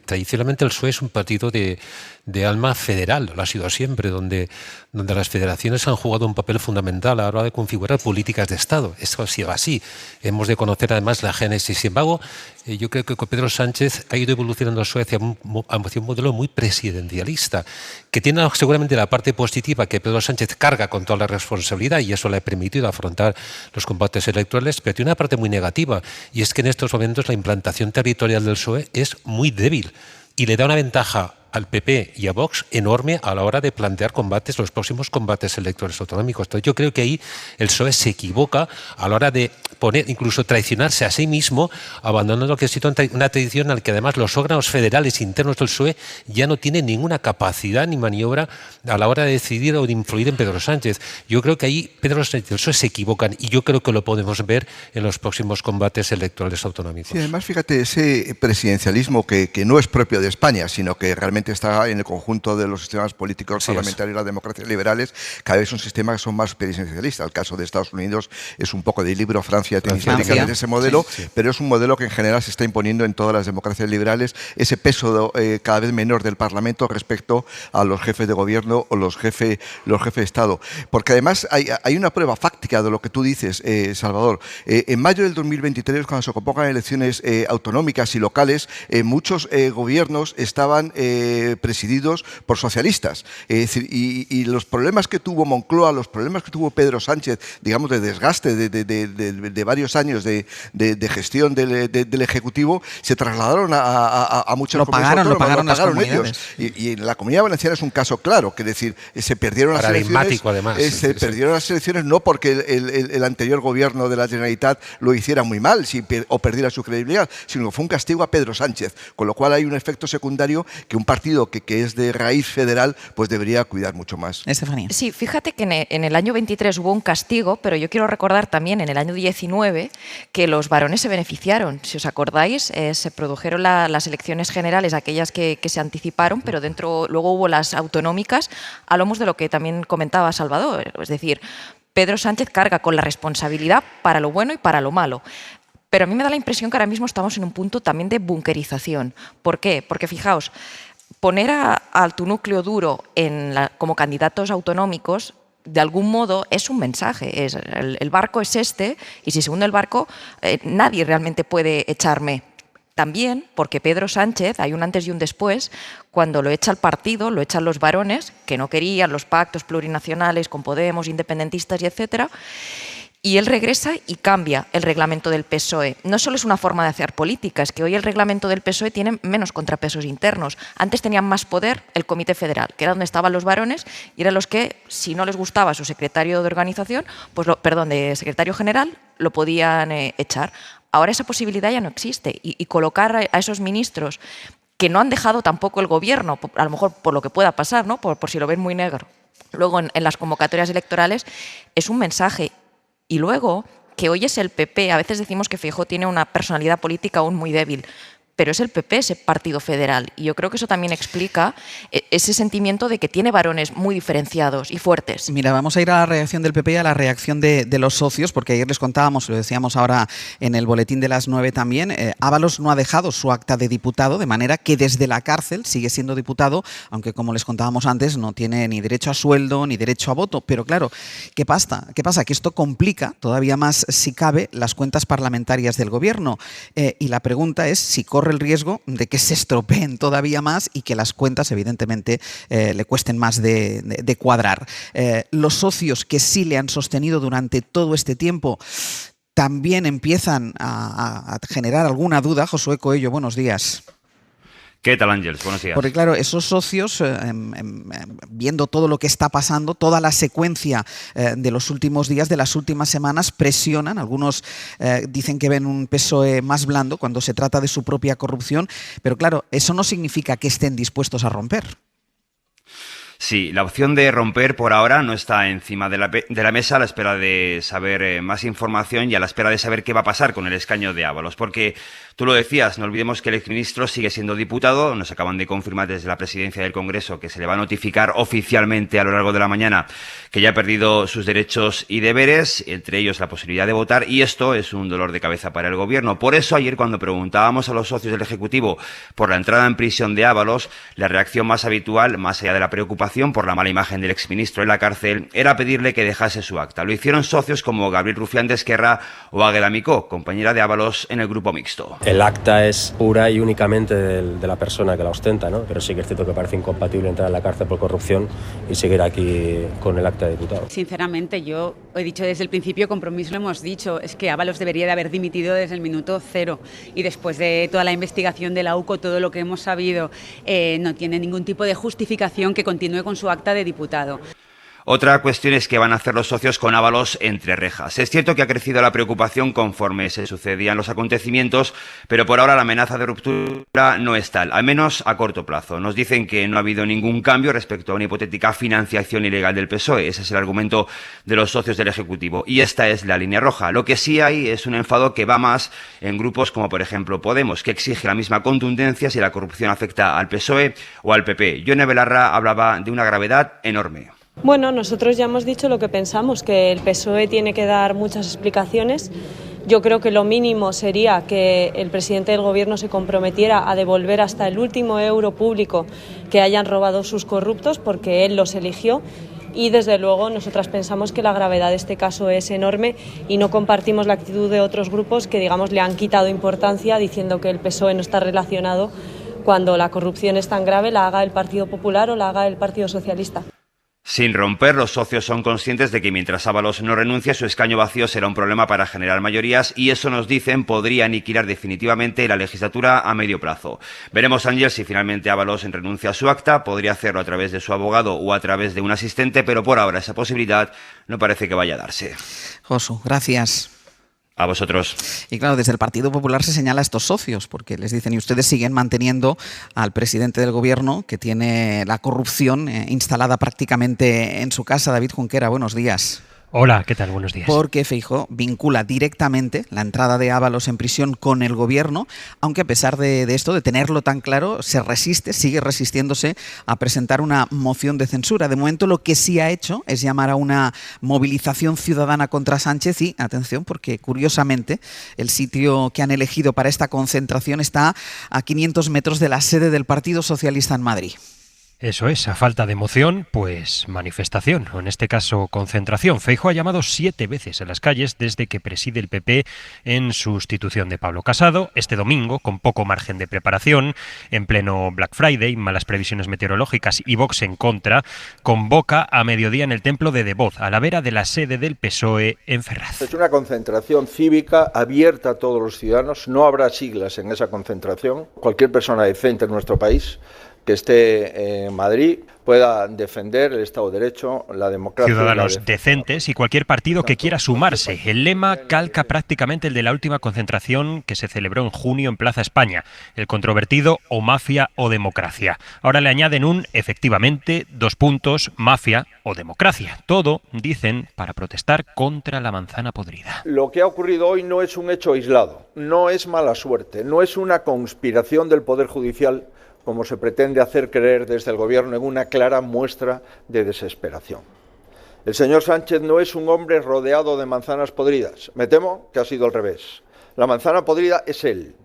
tradicionalmente el PSOE es un partido de alma federal, lo ha sido siempre, donde las federaciones han jugado un papel fundamental a la hora de configurar políticas de Estado. Eso ha sido así. Hemos de conocer además la génesis. Sin embargo, yo creo que Pedro Sánchez ha ido evolucionando el PSOE hacia un modelo muy presidencialista, que tiene seguramente la parte positiva, que Pedro Sánchez carga con toda la responsabilidad y eso le ha permitido afrontar los combates electorales, pero tiene una parte muy negativa, y es que en estos momentos la implantación territorial del PSOE es muy débil y le da una ventaja al PP y a Vox enorme a la hora de plantear los próximos combates electorales autonómicos. Entonces yo creo que ahí el PSOE se equivoca a la hora de incluso traicionarse a sí mismo, abandonando lo que ha sido una tradición en la que además los órganos federales internos del PSOE ya no tienen ninguna capacidad ni maniobra a la hora de decidir o de influir en Pedro Sánchez. Yo creo que ahí Pedro Sánchez y el PSOE se equivocan, y yo creo que lo podemos ver en los próximos combates electorales autonómicos. Sí, además, fíjate, ese presidencialismo que no es propio de España, sino que realmente está en el conjunto de los sistemas políticos parlamentarios y las democracias liberales, cada vez son sistemas que son más presidencialistas. El caso de Estados Unidos es un poco de libro, Francia tiene históricamente ese modelo, pero es un modelo que en general se está imponiendo en todas las democracias liberales, ese peso cada vez menor del Parlamento respecto a los jefes de gobierno o los jefes de Estado. Porque además hay una prueba fáctica de lo que tú dices, Salvador. En mayo del 2023, cuando se convocan elecciones autonómicas y locales, muchos gobiernos estaban presididos por socialistas. Es decir, y los problemas que tuvo Moncloa, los problemas que tuvo Pedro Sánchez, digamos, de desgaste de varios años de gestión del Ejecutivo, se trasladaron a muchas comunidades. Lo pagaron ellos. Y en la Comunidad Valenciana es un caso claro, que decir, se perdieron las elecciones. Además, perdieron las elecciones no porque el anterior gobierno de la Generalitat lo hiciera muy mal o perdiera su credibilidad, sino que fue un castigo a Pedro Sánchez, con lo cual hay un efecto secundario que un partido que es de raíz federal pues debería cuidar mucho más. Estefanía. Sí, fíjate que en el año 23 hubo un castigo, pero yo quiero recordar también en el año 19 que los varones se beneficiaron. Si os acordáis, se produjeron las elecciones generales, aquellas que se anticiparon, pero luego hubo las autonómicas, a lomos de lo que también comentaba Salvador. Es decir, Pedro Sánchez carga con la responsabilidad para lo bueno y para lo malo. Pero a mí me da la impresión que ahora mismo estamos en un punto también de bunkerización. ¿Por qué? Porque fijaos, poner a tu núcleo duro como candidatos autonómicos, de algún modo es un mensaje. El barco es este, y si se hunde el barco, nadie realmente puede echarme. También porque Pedro Sánchez, hay un antes y un después, cuando lo echa el partido, lo echan los varones, que no querían los pactos plurinacionales con Podemos, independentistas y etcétera, y él regresa y cambia el reglamento del PSOE. No solo es una forma de hacer política, es que hoy el reglamento del PSOE tiene menos contrapesos internos. Antes tenían más poder el Comité Federal, que era donde estaban los varones, y eran los que, si no les gustaba su secretario de organización, de secretario general, lo podían echar. Ahora esa posibilidad ya no existe, y colocar a esos ministros que no han dejado tampoco el gobierno, a lo mejor por lo que pueda pasar, ¿no? por si lo ven muy negro, luego en las convocatorias electorales, es un mensaje. Y luego, que hoy es el PP, a veces decimos que Feijóo tiene una personalidad política aún muy débil, pero es el PP ese partido federal. Y yo creo que eso también explica ese sentimiento de que tiene varones muy diferenciados y fuertes. Mira, vamos a ir a la reacción del PP y a la reacción de los socios, porque ayer les contábamos, lo decíamos ahora en el boletín de las 9 también, Ábalos no ha dejado su acta de diputado, de manera que desde la cárcel sigue siendo diputado, aunque como les contábamos antes, no tiene ni derecho a sueldo ni derecho a voto. Pero claro, ¿qué pasa? Que esto complica todavía más, si cabe, las cuentas parlamentarias del gobierno. Y la pregunta es si corre el riesgo de que se estropeen todavía más y que las cuentas, evidentemente, le cuesten más de cuadrar. Los socios que sí le han sostenido durante todo este tiempo también empiezan a generar alguna duda. Josué Coello, buenos días. ¿Qué tal, Ángels? Buenos días. Porque claro, esos socios, viendo todo lo que está pasando, toda la secuencia de los últimos días, de las últimas semanas, presionan. Algunos dicen que ven un PSOE más blando cuando se trata de su propia corrupción, pero claro, eso no significa que estén dispuestos a romper. Sí, la opción de romper por ahora no está encima de la mesa a la espera de saber más información y a la espera de saber qué va a pasar con el escaño de Ábalos, porque tú lo decías, no olvidemos que el exministro sigue siendo diputado, nos acaban de confirmar desde la presidencia del Congreso que se le va a notificar oficialmente a lo largo de la mañana que ya ha perdido sus derechos y deberes, entre ellos la posibilidad de votar, y esto es un dolor de cabeza para el Gobierno. Por eso ayer, cuando preguntábamos a los socios del Ejecutivo por la entrada en prisión de Ábalos, la reacción más habitual, más allá de la preocupación por la mala imagen del exministro en la cárcel, era pedirle que dejase su acta. Lo hicieron socios como Gabriel Rufián de Esquerra o Águeda Micó, compañera de Ábalos en el Grupo Mixto. El acta es pura y únicamente de la persona que la ostenta, ¿no? Pero sí que es cierto que parece incompatible entrar a la cárcel por corrupción y seguir aquí con el acta de diputado. Sinceramente, yo he dicho desde el principio, Compromís lo hemos dicho, es que Ábalos debería de haber dimitido desde el minuto cero, y después de toda la investigación de la UCO, todo lo que hemos sabido, no tiene ningún tipo de justificación que continúe con su acta de diputado. Otra cuestión es qué van a hacer los socios con Ábalos entre rejas. Es cierto que ha crecido la preocupación conforme se sucedían los acontecimientos, pero por ahora la amenaza de ruptura no es tal, al menos a corto plazo. Nos dicen que no ha habido ningún cambio respecto a una hipotética financiación ilegal del PSOE. Ese es el argumento de los socios del Ejecutivo. Y esta es la línea roja. Lo que sí hay es un enfado que va más en grupos como, por ejemplo, Podemos, que exige la misma contundencia si la corrupción afecta al PSOE o al PP. Yone Belarra hablaba de una gravedad enorme. Bueno, nosotros ya hemos dicho lo que pensamos, que el PSOE tiene que dar muchas explicaciones. Yo creo que lo mínimo sería que el presidente del Gobierno se comprometiera a devolver hasta el último euro público que hayan robado sus corruptos, porque él los eligió. Y desde luego nosotras pensamos que la gravedad de este caso es enorme y no compartimos la actitud de otros grupos que, digamos, le han quitado importancia diciendo que el PSOE no está relacionado, cuando la corrupción es tan grave, la haga el Partido Popular o la haga el Partido Socialista. Sin romper, los socios son conscientes de que mientras Ábalos no renuncie, su escaño vacío será un problema para generar mayorías, y eso, nos dicen, podría aniquilar definitivamente la legislatura a medio plazo. Veremos, Ángel, si finalmente Ábalos renuncia a su acta. Podría hacerlo a través de su abogado o a través de un asistente, pero por ahora esa posibilidad no parece que vaya a darse. Josu, gracias. A vosotros. Y claro, desde el Partido Popular se señala a estos socios, porque les dicen, y ustedes siguen manteniendo al presidente del Gobierno, que tiene la corrupción instalada prácticamente en su casa. David Junquera, buenos días. Hola, ¿qué tal? Buenos días. Porque Feijóo vincula directamente la entrada de Ábalos en prisión con el Gobierno, aunque a pesar de esto, de tenerlo tan claro, se resiste, sigue resistiéndose a presentar una moción de censura. De momento lo que sí ha hecho es llamar a una movilización ciudadana contra Sánchez y, atención, porque curiosamente el sitio que han elegido para esta concentración está a 500 metros de la sede del Partido Socialista en Madrid. Eso es, a falta de moción, pues manifestación, o en este caso concentración. Feijóo ha llamado 7 veces a las calles desde que preside el PP en sustitución de Pablo Casado. Este domingo, con poco margen de preparación, en pleno Black Friday, malas previsiones meteorológicas y Vox en contra, convoca a mediodía en el templo de Devoz, a la vera de la sede del PSOE en Ferraz. Es una concentración cívica abierta a todos los ciudadanos, no habrá siglas en esa concentración. Cualquier persona decente en nuestro país que esté en Madrid pueda defender el Estado de Derecho, la democracia. Ciudadanos decentes y cualquier partido que quiera sumarse. El lema calca prácticamente el de la última concentración que se celebró en junio en Plaza España, el controvertido o mafia o democracia. Ahora le añaden un, efectivamente, 2 puntos, mafia o democracia. Todo, dicen, para protestar contra la manzana podrida. Lo que ha ocurrido hoy no es un hecho aislado, no es mala suerte, no es una conspiración del Poder Judicial, como se pretende hacer creer desde el Gobierno, en una clara muestra de desesperación. El señor Sánchez no es un hombre rodeado de manzanas podridas. Me temo que ha sido al revés. La manzana podrida es él,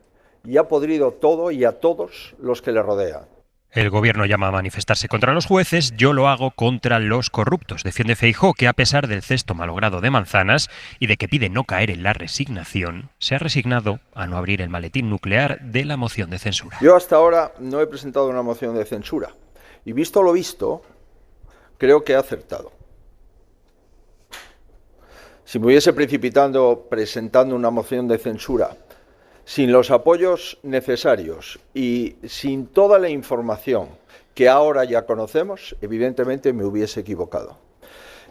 y ha podrido todo y a todos los que le rodean. El Gobierno llama a manifestarse contra los jueces, yo lo hago contra los corruptos. Defiende Feijóo que, a pesar del cesto malogrado de manzanas y de que pide no caer en la resignación, se ha resignado a no abrir el maletín nuclear de la moción de censura. Yo hasta ahora no he presentado una moción de censura y, visto lo visto, creo que he acertado. Si me hubiese precipitado presentando una moción de censura sin los apoyos necesarios y sin toda la información que ahora ya conocemos, evidentemente me hubiese equivocado.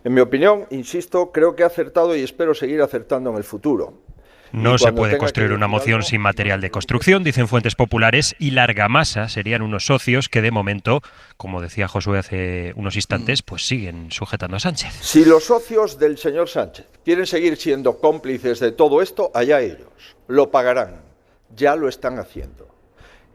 En mi opinión, insisto, creo que he acertado y espero seguir acertando en el futuro. No se puede construir una moción sin material de construcción, dicen fuentes populares, y Largamasa serían unos socios que de momento, como decía Josué hace unos instantes, pues siguen sujetando a Sánchez. Si los socios del señor Sánchez quieren seguir siendo cómplices de todo esto, allá ellos. Lo pagarán. Ya lo están haciendo.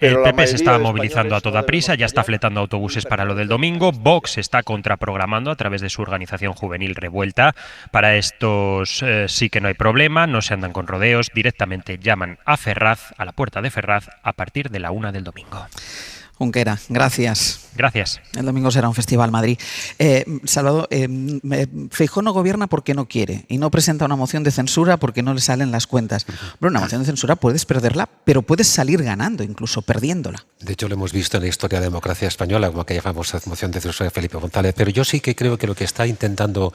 El PP se está movilizando a toda prisa, ya está fletando autobuses para lo del domingo. Vox está contraprogramando a través de su organización juvenil Revuelta. Para estos sí que no hay problema, no se andan con rodeos, directamente llaman a Ferraz, a la puerta de Ferraz, a partir de la 1 del domingo. Junquera, gracias. Gracias. El domingo será un festival Madrid. Salvador, Feijóo no gobierna porque no quiere y no presenta una moción de censura porque no le salen las cuentas. Pero una moción de censura puedes perderla, pero puedes salir ganando, incluso perdiéndola. De hecho, lo hemos visto en la historia de la democracia española, como aquella famosa moción de censura de Felipe González. Pero yo sí que creo que lo que está intentando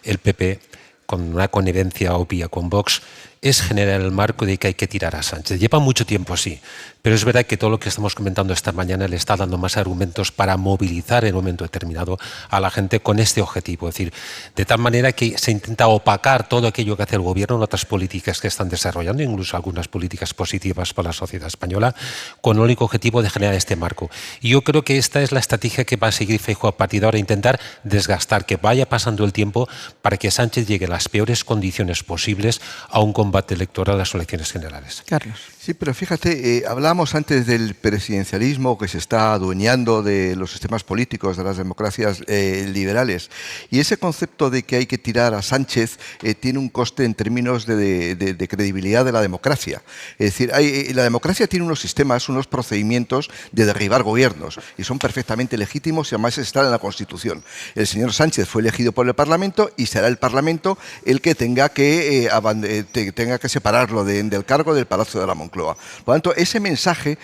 el PP, con una connivencia obvia con Vox, es generar el marco de que hay que tirar a Sánchez. Lleva mucho tiempo así, pero es verdad que todo lo que estamos comentando esta mañana le está dando más argumentos para movilizar en un momento determinado a la gente con este objetivo. Es decir, de tal manera que se intenta opacar todo aquello que hace el gobierno en otras políticas que están desarrollando, incluso algunas políticas positivas para la sociedad española, con el único objetivo de generar este marco. Y yo creo que esta es la estrategia que va a seguir Feijóo a partir de ahora, intentar desgastar, que vaya pasando el tiempo para que Sánchez llegue a las peores condiciones posibles a un combate electoral a las elecciones generales. Carlos. Sí, pero fíjate, hablábamos antes del presidencialismo que se está adueñando de los sistemas políticos, de las democracias liberales, y ese concepto de que hay que tirar a Sánchez tiene un coste en términos de credibilidad de la democracia. Es decir, la democracia tiene unos sistemas, unos procedimientos de derribar gobiernos, y son perfectamente legítimos y además están en la Constitución. El señor Sánchez fue elegido por el Parlamento y será el Parlamento el que tenga que separarlo del cargo del Palacio de la Moncloa. Por lo tanto, ese mensaje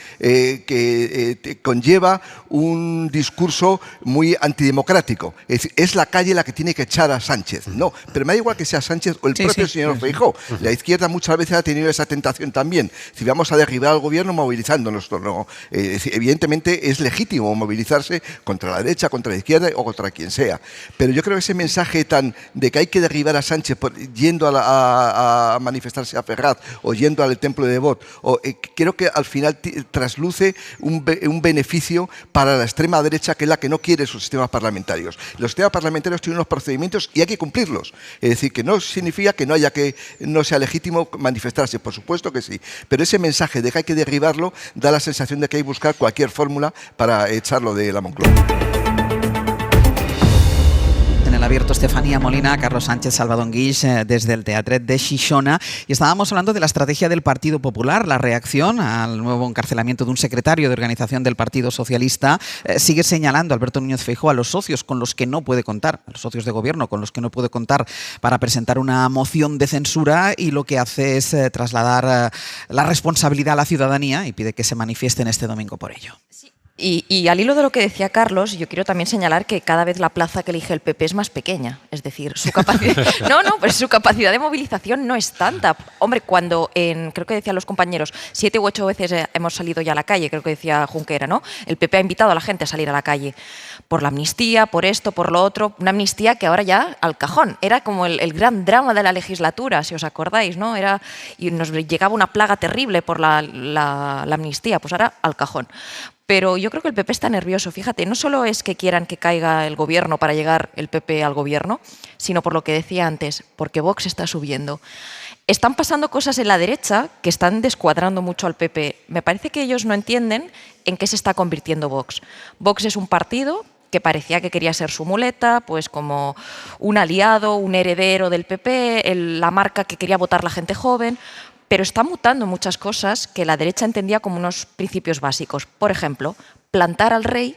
conlleva un discurso muy antidemocrático. Es decir, es la calle la que tiene que echar a Sánchez. No, pero me da igual que sea Sánchez o el propio señor Feijóo. La izquierda muchas veces ha tenido esa tentación también. Si vamos a derribar al gobierno movilizándonos, no. Evidentemente es legítimo movilizarse contra la derecha, contra la izquierda o contra quien sea. Pero yo creo que ese mensaje de que hay que derribar a Sánchez yendo a manifestarse a Ferraz o yendo al templo de Devot, creo que al final trasluce un beneficio para la extrema derecha, que es la que no quiere sus sistemas parlamentarios. Los sistemas parlamentarios tienen unos procedimientos y hay que cumplirlos. Es decir, que no significa que no sea legítimo manifestarse, por supuesto que sí, pero ese mensaje de que hay que derribarlo da la sensación de que hay que buscar cualquier fórmula para echarlo de la Moncloa. Abierto Estefanía Molina, Carlos Sánchez, Salvador Guix, desde el Teatret de Xixona, y estábamos hablando de la estrategia del Partido Popular, la reacción al nuevo encarcelamiento de un secretario de organización del Partido Socialista. Sigue señalando Alberto Núñez Feijóo a los socios con los que no puede contar, a los socios de gobierno con los que no puede contar para presentar una moción de censura, y lo que hace es trasladar la responsabilidad a la ciudadanía y pide que se manifiesten este domingo por ello. Sí. Y al hilo de lo que decía Carlos, yo quiero también señalar que cada vez la plaza que elige el PP es más pequeña. Es decir, su capacidad, pero su capacidad de movilización no es tanta. Hombre, cuando creo que decían los compañeros, 7 u 8 veces hemos salido ya a la calle, creo que decía Junquera, ¿no? El PP ha invitado a la gente a salir a la calle por la amnistía, por esto, por lo otro. Una amnistía que ahora ya al cajón. Era como el gran drama de la legislatura, si os acordáis, ¿no? Y nos llegaba una plaga terrible por la amnistía, pues ahora al cajón. Pero yo creo que el PP está nervioso. Fíjate, no solo es que quieran que caiga el gobierno para llegar el PP al gobierno, sino por lo que decía antes, porque Vox está subiendo. Están pasando cosas en la derecha que están descuadrando mucho al PP. Me parece que ellos no entienden en qué se está convirtiendo Vox. Vox es un partido que parecía que quería ser su muleta, pues como un aliado, un heredero del PP, la marca que quería votar la gente joven. Pero está mutando muchas cosas que la derecha entendía como unos principios básicos. Por ejemplo, plantar al rey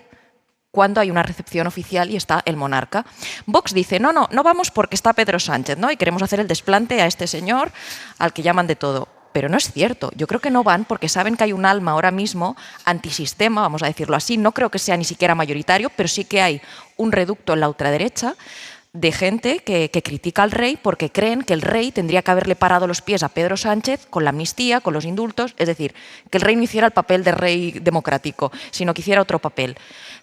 cuando hay una recepción oficial y está el monarca. Vox dice, no vamos porque está Pedro Sánchez, ¿no? Y queremos hacer el desplante a este señor al que llaman de todo. Pero no es cierto. Yo creo que no van porque saben que hay un alma ahora mismo antisistema, vamos a decirlo así. No creo que sea ni siquiera mayoritario, pero sí que hay un reducto en la ultraderecha de gente que critica al rey porque creen que el rey tendría que haberle parado los pies a Pedro Sánchez con la amnistía, con los indultos, es decir, que el rey no hiciera el papel de rey democrático, sino que hiciera otro papel.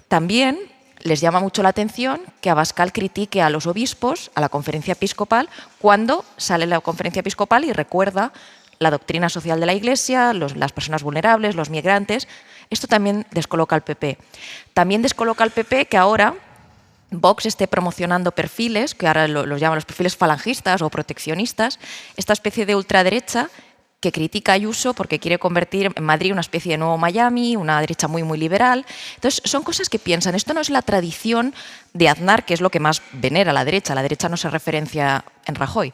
También les llama mucho la atención que Abascal critique a los obispos, a la conferencia episcopal, cuando sale la conferencia episcopal y recuerda la doctrina social de la Iglesia, las personas vulnerables, los migrantes. Esto también descoloca al PP. También descoloca al PP que ahora Vox esté promocionando perfiles, que ahora los llaman los perfiles falangistas o proteccionistas, esta especie de ultraderecha que critica a Ayuso porque quiere convertir en Madrid una especie de nuevo Miami, una derecha muy, muy liberal. Entonces, son cosas que piensan. Esto no es la tradición de Aznar, que es lo que más venera la derecha. La derecha no se referencia en Rajoy.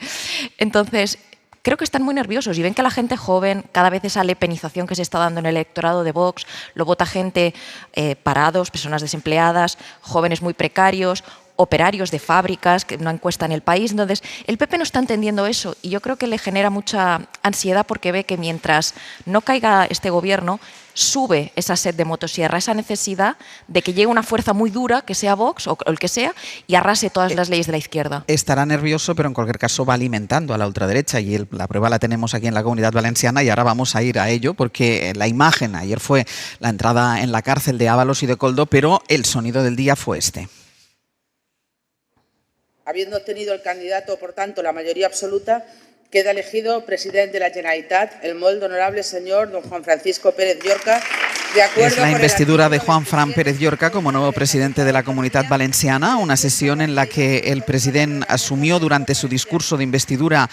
Entonces, creo que están muy nerviosos y ven que la gente joven, cada vez esa lepenización que se está dando en el electorado de Vox, lo vota gente parados, personas desempleadas, jóvenes muy precarios, operarios de fábricas, que no encuestan el país. Entonces, el PP no está entendiendo eso y yo creo que le genera mucha ansiedad porque ve que mientras no caiga este gobierno, sube esa sed de motosierra, esa necesidad de que llegue una fuerza muy dura, que sea Vox o el que sea, y arrase todas las leyes de la izquierda. Estará nervioso, pero en cualquier caso va alimentando a la ultraderecha y la prueba la tenemos aquí en la Comunidad Valenciana y ahora vamos a ir a ello porque la imagen, ayer fue la entrada en la cárcel de Ábalos y de Koldo, pero el sonido del día fue este. Habiendo obtenido el candidato, por tanto, la mayoría absoluta, queda elegido presidente de la Generalitat el molt honorable señor don Juan Francisco Pérez Llorca. De acuerdo es la investidura de Juan Fran Pérez Llorca como nuevo presidente de la Comunitat Valenciana, una sesión en la que el presidente asumió durante su discurso de investidura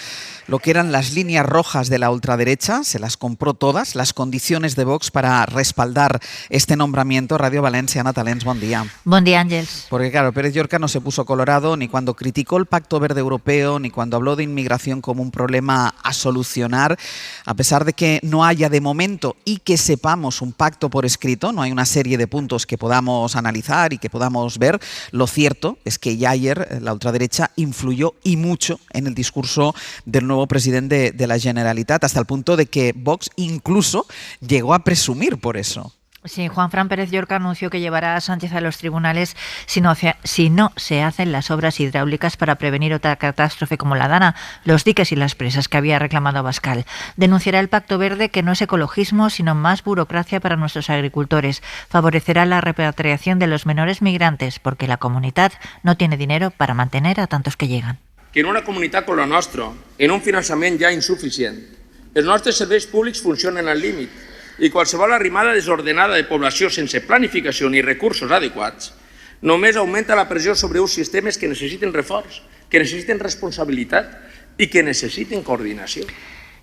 lo que eran las líneas rojas de la ultraderecha, se las compró todas, las condiciones de Vox para respaldar este nombramiento. Radio Valenciana, Talents, buen día. Buen día, Ángels. Porque claro, Pérez Llorca no se puso colorado ni cuando criticó el Pacto Verde Europeo, ni cuando habló de inmigración como un problema a solucionar, a pesar de que no haya de momento y que sepamos un pacto por escrito, no hay una serie de puntos que podamos analizar y que podamos ver. Lo cierto es que ya ayer la ultraderecha influyó y mucho en el discurso del nuevo presidente de la Generalitat, hasta el punto de que Vox incluso llegó a presumir por eso. Sí, Juan Fran Pérez Llorca anunció que llevará a Sánchez a los tribunales si no se hacen las obras hidráulicas para prevenir otra catástrofe como la Dana, los diques y las presas que había reclamado Abascal. Denunciará el Pacto Verde, que no es ecologismo, sino más burocracia para nuestros agricultores. Favorecerá la repatriación de los menores migrantes, porque la comunitat no tiene dinero para mantener a tantos que llegan. Que en una comunitat com la nostra, en un finançament ja insuficient, els nostres serveis públics funcionen al límit i qualsevol arrimada desordenada de població sense planificació ni recursos adequats només augmenta la pressió sobre uns sistemes que necessiten reforç, que necessiten responsabilitat i que necessiten coordinació.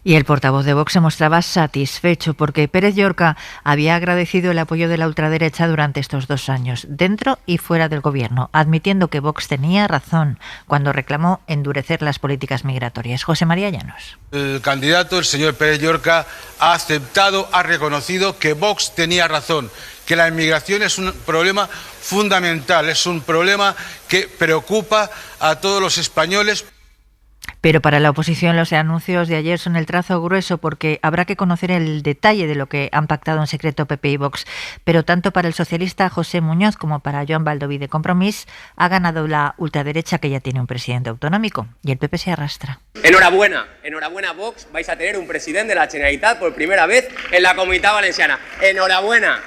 Y el portavoz de Vox se mostraba satisfecho porque Pérez Llorca había agradecido el apoyo de la ultraderecha durante estos 2 años, dentro y fuera del gobierno, admitiendo que Vox tenía razón cuando reclamó endurecer las políticas migratorias. José María Llanos. El candidato, el señor Pérez Llorca, ha aceptado, ha reconocido que Vox tenía razón, que la inmigración es un problema fundamental, es un problema que preocupa a todos los españoles. Pero para la oposición los anuncios de ayer son el trazo grueso porque habrá que conocer el detalle de lo que han pactado en secreto PP y Vox. Pero tanto para el socialista José Muñoz como para Joan Baldoví de Compromís ha ganado la ultraderecha, que ya tiene un presidente autonómico, y el PP se arrastra. Enhorabuena, enhorabuena Vox, vais a tener un presidente de la Generalitat por primera vez en la Comunitat Valenciana. Enhorabuena.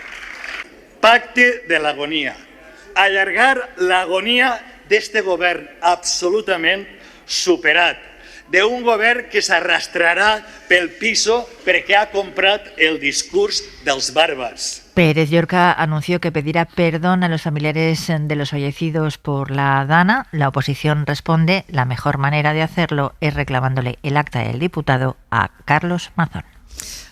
Pacte de l'agonia. Allargar l'agonia d'este govern absolutament superat, d'un govern que s'arrastrarà pel piso perquè ha comprat el discurs dels bàrbars. Pérez Llorca anunció que pedirá perdón a los familiares de los fallecidos por la Dana. La oposición responde: la mejor manera de hacerlo es reclamándole el acta del diputado a Carlos Mazón.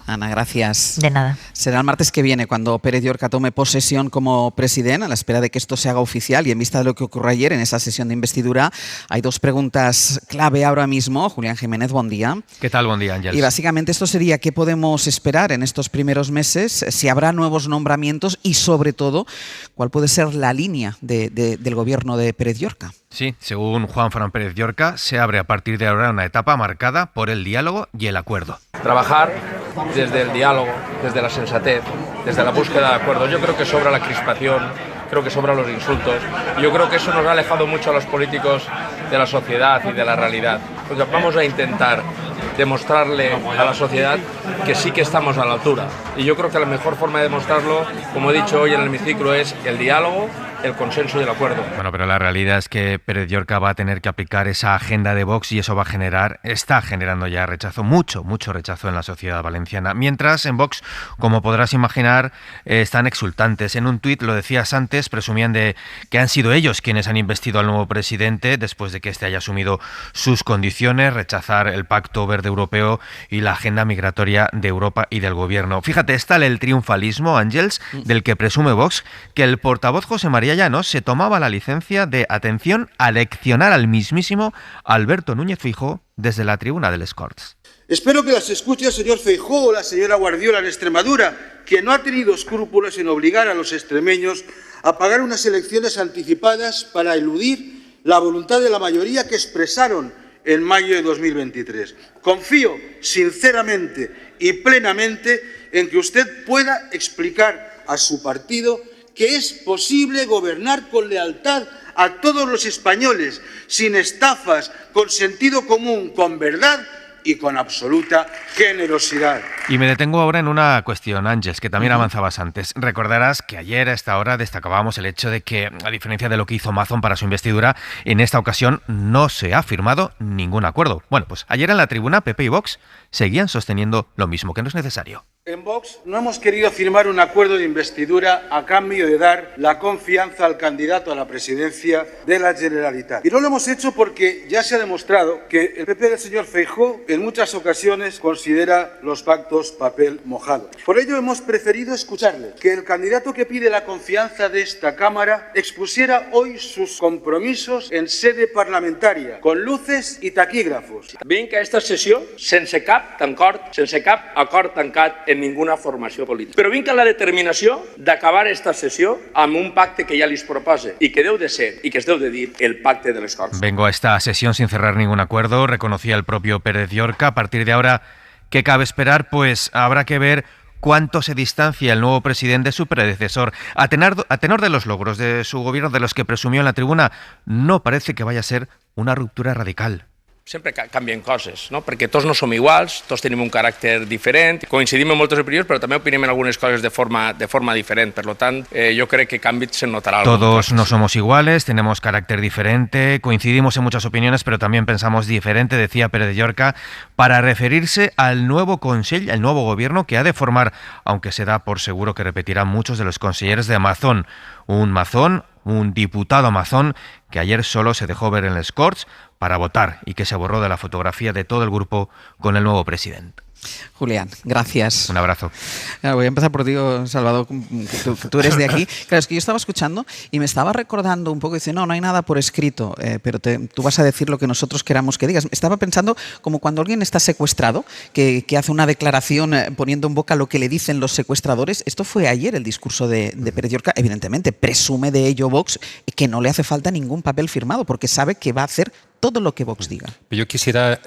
Ana, gracias. De nada. Será el martes que viene cuando Pérez Llorca tome posesión como presidente, a la espera de que esto se haga oficial, y en vista de lo que ocurrió ayer en esa sesión de investidura, hay 2 preguntas clave ahora mismo. Julián Jiménez, buen día. ¿Qué tal? Buen día, Ángel. Y básicamente esto sería: ¿qué podemos esperar en estos primeros meses? Si habrá nuevos nombramientos y, sobre todo, ¿cuál puede ser la línea del gobierno de Pérez Llorca? Sí, según Juan Fran Pérez Llorca, se abre a partir de ahora una etapa marcada por el diálogo y el acuerdo. Trabajar desde el diálogo, desde la sensatez, desde la búsqueda de acuerdos. Yo creo que sobra la crispación, creo que sobran los insultos. Yo creo que eso nos ha alejado mucho a los políticos de la sociedad y de la realidad. Porque vamos a intentar demostrarle a la sociedad que sí que estamos a la altura. Y yo creo que la mejor forma de demostrarlo, como he dicho hoy en el hemiciclo, es el diálogo, el consenso y el acuerdo. Bueno, pero la realidad es que Pérez Llorca va a tener que aplicar esa agenda de Vox y eso va a generar, está generando ya rechazo, mucho rechazo en la sociedad valenciana. Mientras en Vox, como podrás imaginar, están exultantes. En un tuit, lo decías antes, presumían de que han sido ellos quienes han investido al nuevo presidente después de que éste haya asumido sus condiciones, rechazar el Pacto Verde Europeo y la agenda migratoria de Europa y del gobierno. Fíjate, es tal el triunfalismo, Ángels, del que presume Vox, que el portavoz José María Llanos se tomaba la licencia de, atención, aleccionar al mismísimo Alberto Núñez Feijóo desde la tribuna de Les Corts. Espero que las escuche el señor Feijóo o la señora Guardiola en Extremadura, que no ha tenido escrúpulos en obligar a los extremeños a pagar unas elecciones anticipadas para eludir la voluntad de la mayoría que expresaron en mayo de 2023. Confío sinceramente y plenamente en que usted pueda explicar a su partido que es posible gobernar con lealtad a todos los españoles, sin estafas, con sentido común, con verdad y con absoluta generosidad. Y me detengo ahora en una cuestión, Ángels, que también avanzabas antes. Recordarás que ayer a esta hora destacábamos el hecho de que, a diferencia de lo que hizo Mazón para su investidura, en esta ocasión no se ha firmado ningún acuerdo. Bueno, pues ayer en la tribuna PP y Vox seguían sosteniendo lo mismo, que no es necesario. En Vox no hemos querido firmar un acuerdo de investidura a cambio de dar la confianza al candidato a la presidencia de la Generalitat. Y no lo hemos hecho porque ya se ha demostrado que el PP del señor Feijóo en muchas ocasiones considera los pactos papel mojado. Por ello hemos preferido escucharle, que el candidato que pide la confianza de esta Cámara expusiera hoy sus compromisos en sede parlamentaria, con luces y taquígrafos. Vinc a esta sessió sense cap acord tancat en ninguna formació política. Però vinc a la determinació d'acabar esta sessió amb un pacte que ja li propose i que deu de ser, i que es deu de dir, el pacte de les Corts. Vengo a esta sesión sin cerrar ningún acuerdo, reconocía el propio Pérez Llorca. A partir de ahora, ¿qué cabe esperar? Pues habrá que ver cuánto se distancia el nuevo presidente de su predecesor. A tenor de los logros de su gobierno, de los que presumió en la tribuna, no parece que vaya a ser una ruptura radical. Sempre canvien coses, no? Perquè tots no som iguals, tots tenim un caràcter diferent, coincidim en moltes opinions, però també opinem en algunes coses de forma diferent. Per tant, jo crec que canvis se notarà. Todos no somos iguales, tenemos carácter diferente, coincidimos en muchas opiniones, pero también pensamos diferente, decía Pérez Llorca, para referirse al nuevo Consell, al nuevo gobierno que ha de formar, aunque se da por seguro que repetirán muchos de los consejeros de Mazón. Un diputado mazón que ayer solo se dejó ver en Les Corts para votar y que se borró de la fotografía de todo el grupo con el nuevo presidente. Julián, gracias. Un abrazo. Voy a empezar por ti, Salvador, tú eres de aquí. Claro, es que yo estaba escuchando y me estaba recordando un poco, dice, no hay nada por escrito, pero tú vas a decir lo que nosotros queramos que digas. Estaba pensando como cuando alguien está secuestrado, que hace una declaración poniendo en boca lo que le dicen los secuestradores. Esto fue ayer el discurso de Pérez Llorca. Evidentemente, presume de ello Vox que no le hace falta ningún papel firmado, porque sabe que va a hacer todo lo que Vox diga. Yo quisiera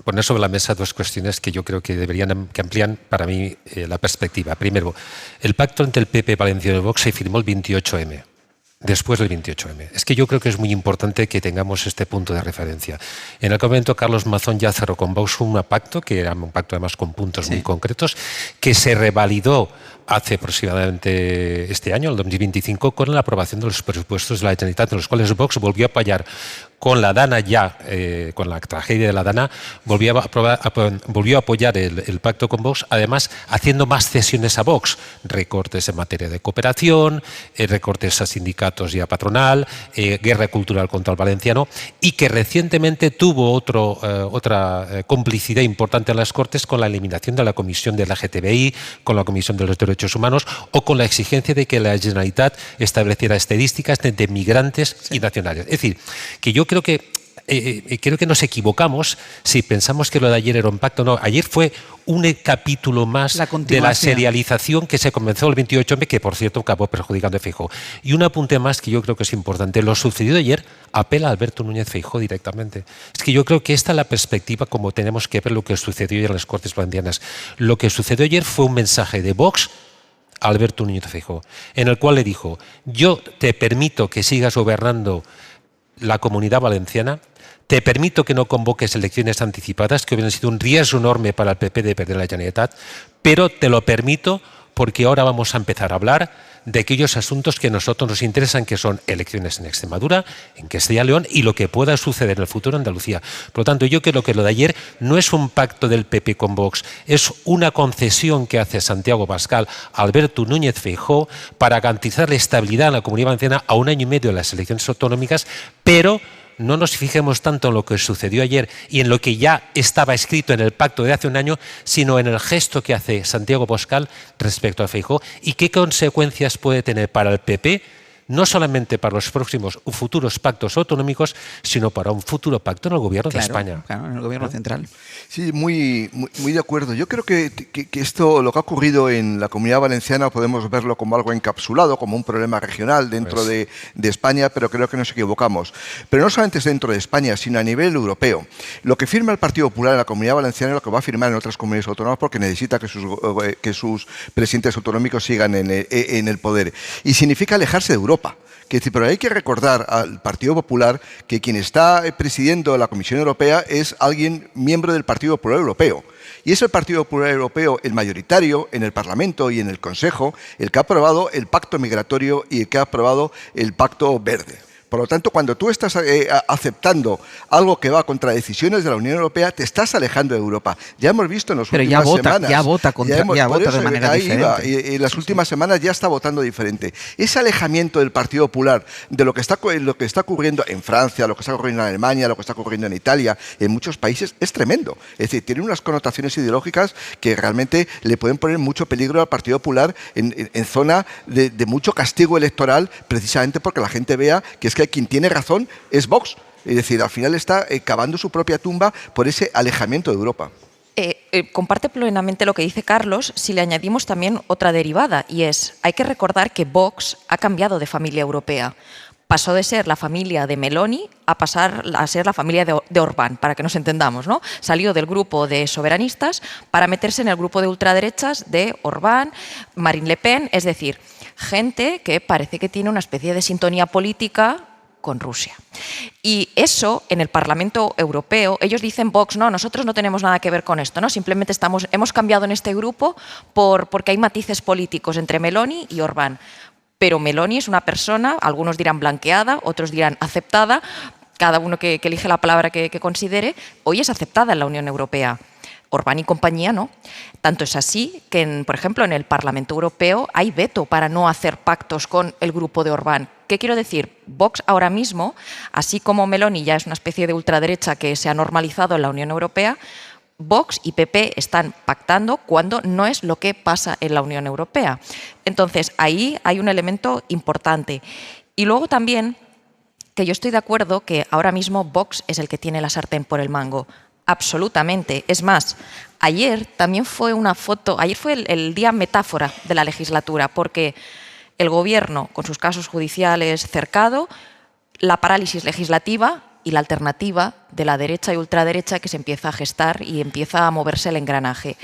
poner sobre la mesa dos cuestiones que yo creo que deberían que amplían para mí la perspectiva. Primero, el pacto entre el PP Valenciano y Vox se firmó el 28M. Después del 28M. Es que yo creo que es muy importante que tengamos este punto de referencia. En aquel momento Carlos Mazón ya cerró con Vox un pacto, que era un pacto además con puntos muy concretos, que se revalidó hace aproximadamente este año, el 2025, con la aprobación de los presupuestos de la Generalitat, en los cuales Vox volvió a apoyar con la Dana con la tragedia de la Dana, volvió a apoyar el pacto con Vox, además haciendo más cesiones a Vox, recortes en materia de cooperación, recortes a sindicatos y a patronal, guerra cultural contra el valenciano, y que recientemente tuvo otra complicidad importante en las Cortes con la eliminación de la Comisión de la LGTBI, con la Comisión de los Derechos Humanos o con la exigencia de que la Generalitat estableciera estadísticas de migrantes y nacionales. Es decir, que yo creo que nos equivocamos si pensamos que lo de ayer era un pacto. No, ayer fue un capítulo más de la serialización que se comenzó el 28M, que por cierto acabó perjudicando a Feijóo. Y un apunte más que yo creo que es importante. Lo sucedido ayer apela a Alberto Núñez Feijóo directamente. Es que yo creo que esta es la perspectiva como tenemos que ver lo que sucedió ayer en las Cortes Valencianas. Lo que sucedió ayer fue un mensaje de Vox a Alberto Núñez Feijóo, en el cual le dijo: yo te permito que sigas gobernando la Comunidad Valenciana, te permito que no convoques elecciones anticipadas, que hubieran sido un riesgo enorme para el PP de perder la Generalitat, pero te lo permito porque ahora vamos a empezar a hablar de aquellos asuntos que a nosotros nos interesan, que son elecciones en Extremadura, en Castilla y León y lo que pueda suceder en el futuro en Andalucía. Por lo tanto, yo creo que lo de ayer no es un pacto del PP con Vox, es una concesión que hace Santiago Abascal a Alberto Núñez Feijóo para garantizar la estabilidad en la Comunidad Valenciana a un año y medio de las elecciones autonómicas, pero no nos fijemos tanto en lo que sucedió ayer y en lo que ya estaba escrito en el pacto de hace un año, sino en el gesto que hace Santiago Abascal respecto a Feijóo y qué consecuencias puede tener para el PP, no solamente para los próximos o futuros pactos autonómicos, sino para un futuro pacto en el gobierno de España. Claro, en el gobierno central. Sí, muy de acuerdo. Yo creo que esto, lo que ha ocurrido en la Comunidad Valenciana, podemos verlo como algo encapsulado, como un problema regional dentro de España, pero creo que nos equivocamos. Pero no solamente es dentro de España, sino a nivel europeo. Lo que firma el Partido Popular en la Comunidad Valenciana es lo que va a firmar en otras comunidades autónomas porque necesita que sus presidentes autonómicos sigan en el poder. Y significa alejarse de Europa. Pero hay que recordar al Partido Popular que quien está presidiendo la Comisión Europea es alguien miembro del Partido Popular Europeo. Y es el Partido Popular Europeo el mayoritario en el Parlamento y en el Consejo el que ha aprobado el pacto migratorio y el que ha aprobado el pacto verde. Por lo tanto, cuando tú estás aceptando algo que va contra decisiones de la Unión Europea, te estás alejando de Europa. Ya hemos visto en las últimas semanas. Ya vota de manera diferente. Y en las últimas semanas ya está votando diferente. Ese alejamiento del Partido Popular de lo que está ocurriendo en Francia, lo que está ocurriendo en Alemania, lo que está ocurriendo en Italia, en muchos países, es tremendo. Es decir, tiene unas connotaciones ideológicas que realmente le pueden poner mucho peligro al Partido Popular en zona de mucho castigo electoral, precisamente porque la gente vea que es que quien tiene razón es Vox. Es decir, al final está cavando su propia tumba por ese alejamiento de Europa. Comparte plenamente lo que dice Carlos si le añadimos también otra derivada, y es, hay que recordar que Vox ha cambiado de familia europea. Pasó de ser la familia de Meloni a pasar a ser la familia de Orbán, para que nos entendamos, ¿no? Salió del grupo de soberanistas para meterse en el grupo de ultraderechas de Orbán, Marine Le Pen, es decir, gente que parece que tiene una especie de sintonía política con Rusia. Y eso, en el Parlamento Europeo, ellos dicen, Vox, no, nosotros no tenemos nada que ver con esto, ¿no? Simplemente hemos cambiado en este grupo porque hay matices políticos entre Meloni y Orbán. Pero Meloni es una persona, algunos dirán blanqueada, otros dirán aceptada, cada uno que elige la palabra que considere, hoy es aceptada en la Unión Europea. Orbán y compañía no. Tanto es así que, por ejemplo, en el Parlamento Europeo hay veto para no hacer pactos con el grupo de Orbán. ¿Qué quiero decir? Vox ahora mismo, así como Meloni ya es una especie de ultraderecha que se ha normalizado en la Unión Europea, Vox y PP están pactando cuando no es lo que pasa en la Unión Europea. Entonces, ahí hay un elemento importante. Y luego también, que yo estoy de acuerdo que ahora mismo Vox es el que tiene la sartén por el mango. Absolutamente. Es más, ayer también fue una foto, ayer fue el día metáfora de la legislatura, porque el Gobierno, con sus casos judiciales cercado, la parálisis legislativa y la alternativa de la derecha y ultraderecha que se empieza a gestar y empieza a moverse el engranaje.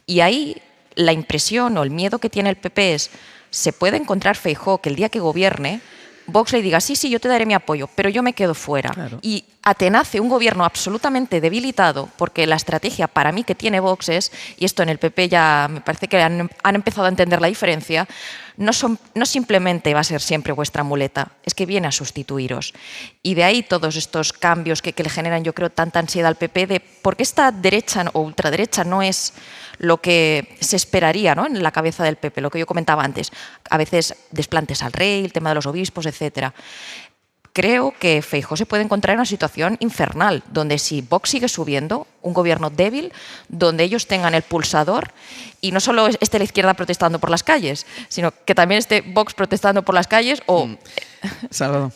Y ahí la impresión o el miedo que tiene el PP es, se puede encontrar Feijóo que el día que gobierne, Vox le diga, sí, yo te daré mi apoyo, pero yo me quedo fuera. Claro. Y atenace un gobierno absolutamente debilitado, porque la estrategia para mí que tiene Vox es, y esto en el PP ya me parece que han empezado a entender la diferencia, no simplemente va a ser siempre vuestra muleta, es que viene a sustituiros. Y de ahí todos estos cambios que le generan, yo creo, tanta ansiedad al PP de por qué esta derecha o ultraderecha no es lo que se esperaría, ¿no?, en la cabeza del PP, lo que yo comentaba antes, a veces desplantes al rey, el tema de los obispos, etcétera. Creo que Feijóo se puede encontrar en una situación infernal, donde si Vox sigue subiendo, un gobierno débil, donde ellos tengan el pulsador y no solo esté la izquierda protestando por las calles, sino que también esté Vox protestando por las calles o... Salvador.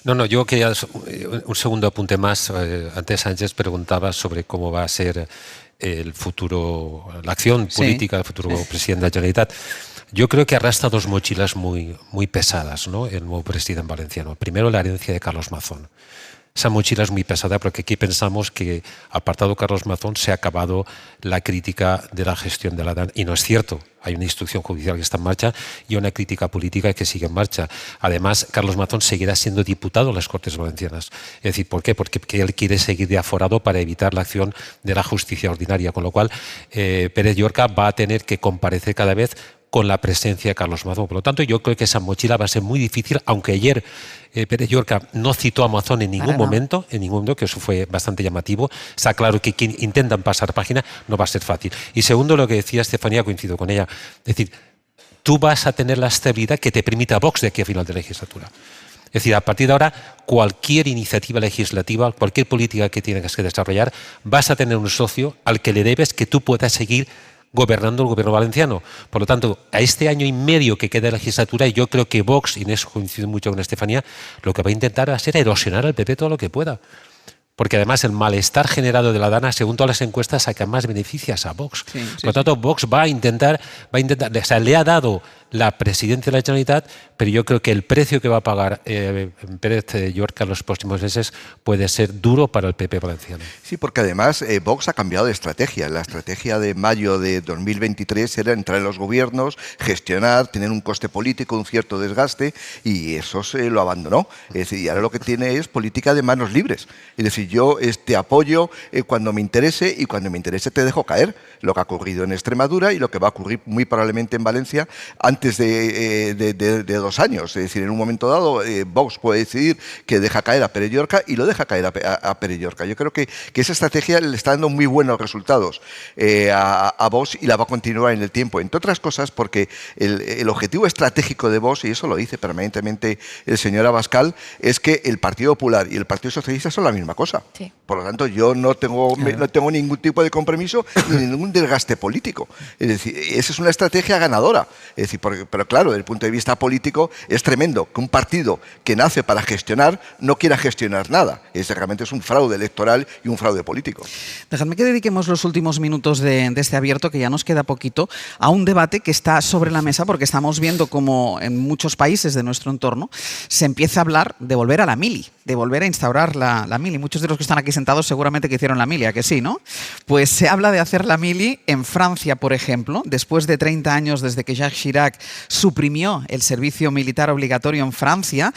No, yo quería un segundo apunte más. Antes Sánchez preguntaba sobre cómo va a ser el futuro, la acción política del futuro presidente de la Generalitat. Yo creo que arrastra dos mochilas muy pesadas, ¿no?, el nuevo presidente valenciano. Primero, la herencia de Carlos Mazón. esa mochila es muy pesada porque aquí pensamos que, apartado Carlos Mazón, se ha acabado la crítica de la gestión de la DANA. Y no es cierto. Hay una instrucción judicial que está en marcha y una crítica política que sigue en marcha. Además, Carlos Mazón seguirá siendo diputado en las Cortes Valencianas. Es decir, ¿por qué? Porque él quiere seguir de aforado para evitar la acción de la justicia ordinaria. Con lo cual, Pérez Llorca va a tener que comparecer cada vez con la presencia de Carlos Mazón. Por lo tanto, yo creo que esa mochila va a ser muy difícil, aunque ayer Pérez Llorca no citó a Mazón en ningún momento, que eso fue bastante llamativo. Está claro que quien intentan pasar página no va a ser fácil. Y segundo, lo que decía Estefanía, coincido con ella, es decir, tú vas a tener la estabilidad que te permita Vox de aquí a final de legislatura. Es decir, a partir de ahora, cualquier iniciativa legislativa, cualquier política que tienes que desarrollar, vas a tener un socio al que le debes que tú puedas seguir gobernando el gobierno valenciano. Por lo tanto, a este año y medio que queda de legislatura, yo creo que Vox, y en eso coincido mucho con Estefanía, lo que va a intentar va a ser erosionar al PP todo lo que pueda. Porque además el malestar generado de la DANA, según todas las encuestas, saca más beneficios a Vox. Por lo tanto, Vox va a intentar, o sea, le ha dado la presidenta de la Generalitat, pero yo creo que el precio que va a pagar Pérez Llorca en los próximos meses puede ser duro para el PP valenciano. Sí, porque además Vox ha cambiado de estrategia. La estrategia de mayo de 2023 era entrar en los gobiernos, gestionar, tener un coste político, un cierto desgaste, y eso se lo abandonó. Es decir, y ahora lo que tiene es política de manos libres. Es decir, yo te apoyo cuando me interese y cuando me interese te dejo caer. Lo que ha ocurrido en Extremadura y lo que va a ocurrir muy probablemente en Valencia antes de 2 años. Es decir, en un momento dado Vox puede decidir que deja caer a Pérez Llorca y lo deja caer a Pérez Llorca. Yo creo que esa estrategia le está dando muy buenos resultados a Vox y la va a continuar en el tiempo. Entre otras cosas porque el objetivo estratégico de Vox, y eso lo dice permanentemente el señor Abascal, es que el Partido Popular y el Partido Socialista son la misma cosa. Sí. Por lo tanto, yo no tengo ningún tipo de compromiso ni ningún desgaste político. Es decir, esa es una estrategia ganadora. Es decir, pero claro, desde el punto de vista político es tremendo que un partido que nace para gestionar no quiera gestionar nada. Realmente es un fraude electoral y un fraude político. Dejadme que dediquemos los últimos minutos de este abierto, que ya nos queda poquito, a un debate que está sobre la mesa, porque estamos viendo como en muchos países de nuestro entorno se empieza a hablar de volver a la mili, de volver a instaurar la mili. Muchos de los que están aquí sentados seguramente que hicieron la mili, ¿a que sí, no? Pues se habla de hacer la mili en Francia, por ejemplo, después de 30 años desde que Jacques Chirac suprimió el servicio militar obligatorio en Francia,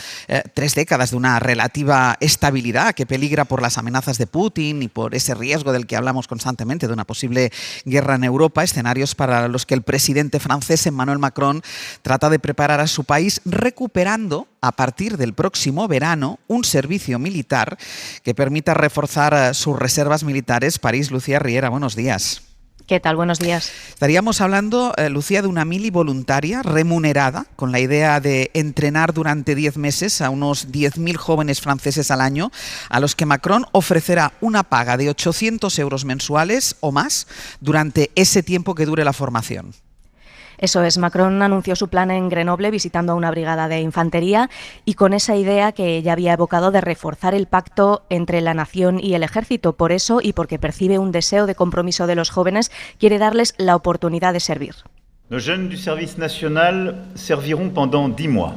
3 décadas de una relativa estabilidad que peligra por las amenazas de Putin y por ese riesgo del que hablamos constantemente de una posible guerra en Europa, escenarios para los que el presidente francés Emmanuel Macron trata de preparar a su país recuperando a partir del próximo verano un servicio militar que permita reforzar sus reservas militares. París, Lucía Riera, buenos días. ¿Qué tal? Buenos días. Estaríamos hablando, Lucía, de una mili voluntaria remunerada con la idea de entrenar durante 10 meses a unos 10.000 jóvenes franceses al año, a los que Macron ofrecerá una paga de 800 euros mensuales o más durante ese tiempo que dure la formación. Eso es, Macron anunció su plan en Grenoble visitando a una brigada de infantería y con esa idea que ya había evocado de reforzar el pacto entre la nación y el ejército. Por eso y porque percibe un deseo de compromiso de los jóvenes, quiere darles la oportunidad de servir. Los jeunes du service national serviront pendant 10 mois.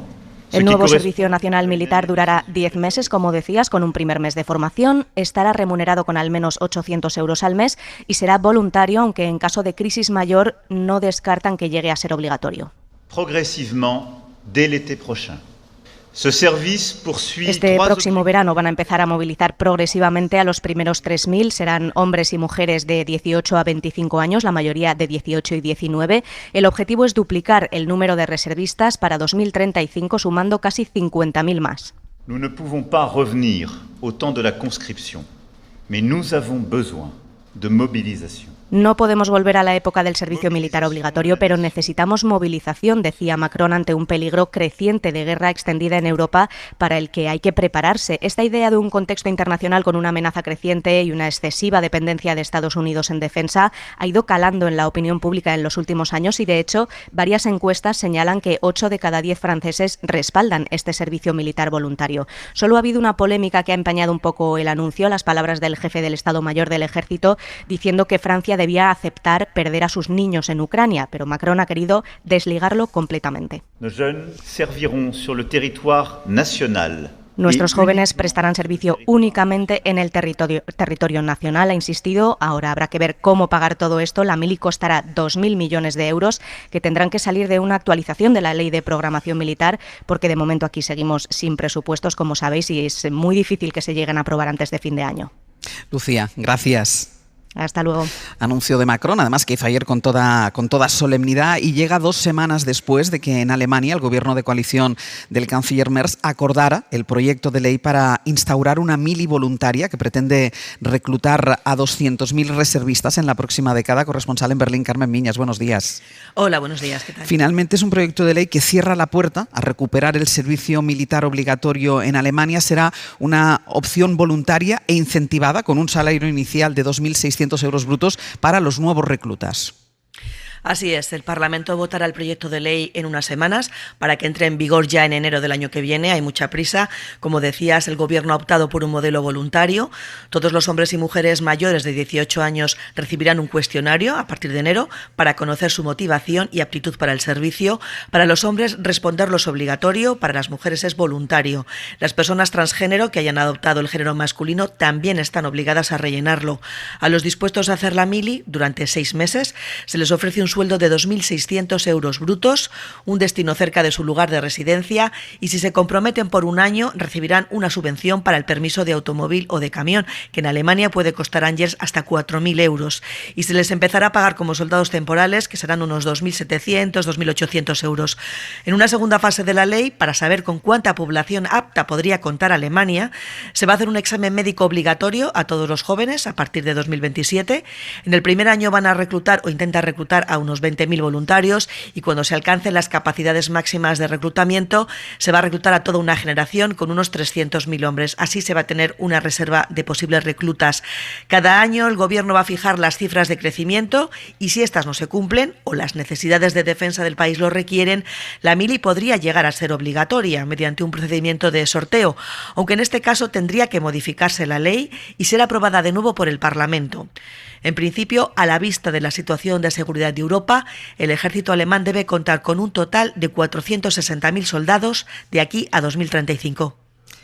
El nuevo Servicio Nacional Militar durará 10 meses, como decías, con un primer mes de formación. Estará remunerado con al menos 800 euros al mes y será voluntario, aunque en caso de crisis mayor no descartan que llegue a ser obligatorio. Progresivement, dès l'été prochain. Este próximo verano van a empezar a movilizar progresivamente a los primeros 3.000. Serán hombres y mujeres de 18 a 25 años, la mayoría de 18 y 19. El objetivo es duplicar el número de reservistas para 2035, sumando casi 50.000 más. Nous ne pouvons pas revenir au temps de la conscription, mais nous avons besoin de mobilisation. No podemos volver a la época del servicio militar obligatorio, pero necesitamos movilización, decía Macron, ante un peligro creciente de guerra extendida en Europa para el que hay que prepararse. Esta idea de un contexto internacional con una amenaza creciente y una excesiva dependencia de Estados Unidos en defensa ha ido calando en la opinión pública en los últimos años y, de hecho, varias encuestas señalan que 8 de cada 10 franceses respaldan este servicio militar voluntario. Solo ha habido una polémica que ha empañado un poco el anuncio, las palabras del jefe del Estado Mayor del Ejército, diciendo que Francia debía aceptar perder a sus niños en Ucrania, pero Macron ha querido desligarlo completamente. Los jeunes serviront sur le territoire national Nuestros jóvenes prestarán servicio únicamente en el territorio nacional, ha insistido. Ahora habrá que ver cómo pagar todo esto. La mili costará 2.000 millones de euros que tendrán que salir de una actualización de la Ley de Programación Militar, porque de momento aquí seguimos sin presupuestos, como sabéis, y es muy difícil que se lleguen a aprobar antes de fin de año. Lucía, gracias. Hasta luego. Anuncio de Macron, además que hizo ayer con toda solemnidad, y llega 2 semanas después de que en Alemania el gobierno de coalición del canciller Merz acordara el proyecto de ley para instaurar una mili voluntaria que pretende reclutar a 200.000 reservistas en la próxima década. Corresponsal en Berlín, Carmen Miñas, buenos días. Hola, buenos días, ¿qué tal? Finalmente es un proyecto de ley que cierra la puerta a recuperar el servicio militar obligatorio en Alemania. Será una opción voluntaria e incentivada con un salario inicial de 2.600 euros brutos para los nuevos reclutas. Así es, el Parlamento votará el proyecto de ley en unas semanas para que entre en vigor ya en enero del año que viene. Hay mucha prisa. Como decías, el Gobierno ha optado por un modelo voluntario. Todos los hombres y mujeres mayores de 18 años recibirán un cuestionario a partir de enero para conocer su motivación y aptitud para el servicio. Para los hombres, responderlo es obligatorio, para las mujeres es voluntario. Las personas transgénero que hayan adoptado el género masculino también están obligadas a rellenarlo. A los dispuestos a hacer la mili, durante 6 meses, se les ofrece un sueldo de 2.600 euros brutos, un destino cerca de su lugar de residencia, y si se comprometen por un año recibirán una subvención para el permiso de automóvil o de camión, que en Alemania puede costar Angers hasta 4.000 euros, y se les empezará a pagar como soldados temporales, que serán unos 2.700, 2.800 euros. En una segunda fase de la ley, para saber con cuánta población apta podría contar Alemania, se va a hacer un examen médico obligatorio a todos los jóvenes a partir de 2027. En el primer año van a reclutar o intentar reclutar a unos 20.000 voluntarios, y cuando se alcancen las capacidades máximas de reclutamiento se va a reclutar a toda una generación con unos 300.000 hombres. Así se va a tener una reserva de posibles reclutas. Cada año el Gobierno va a fijar las cifras de crecimiento, y si estas no se cumplen o las necesidades de defensa del país lo requieren, la mili podría llegar a ser obligatoria mediante un procedimiento de sorteo, aunque en este caso tendría que modificarse la ley y ser aprobada de nuevo por el Parlamento. En principio, a la vista de la situación de seguridad de Europa, el ejército alemán debe contar con un total de 460.000 soldados de aquí a 2035.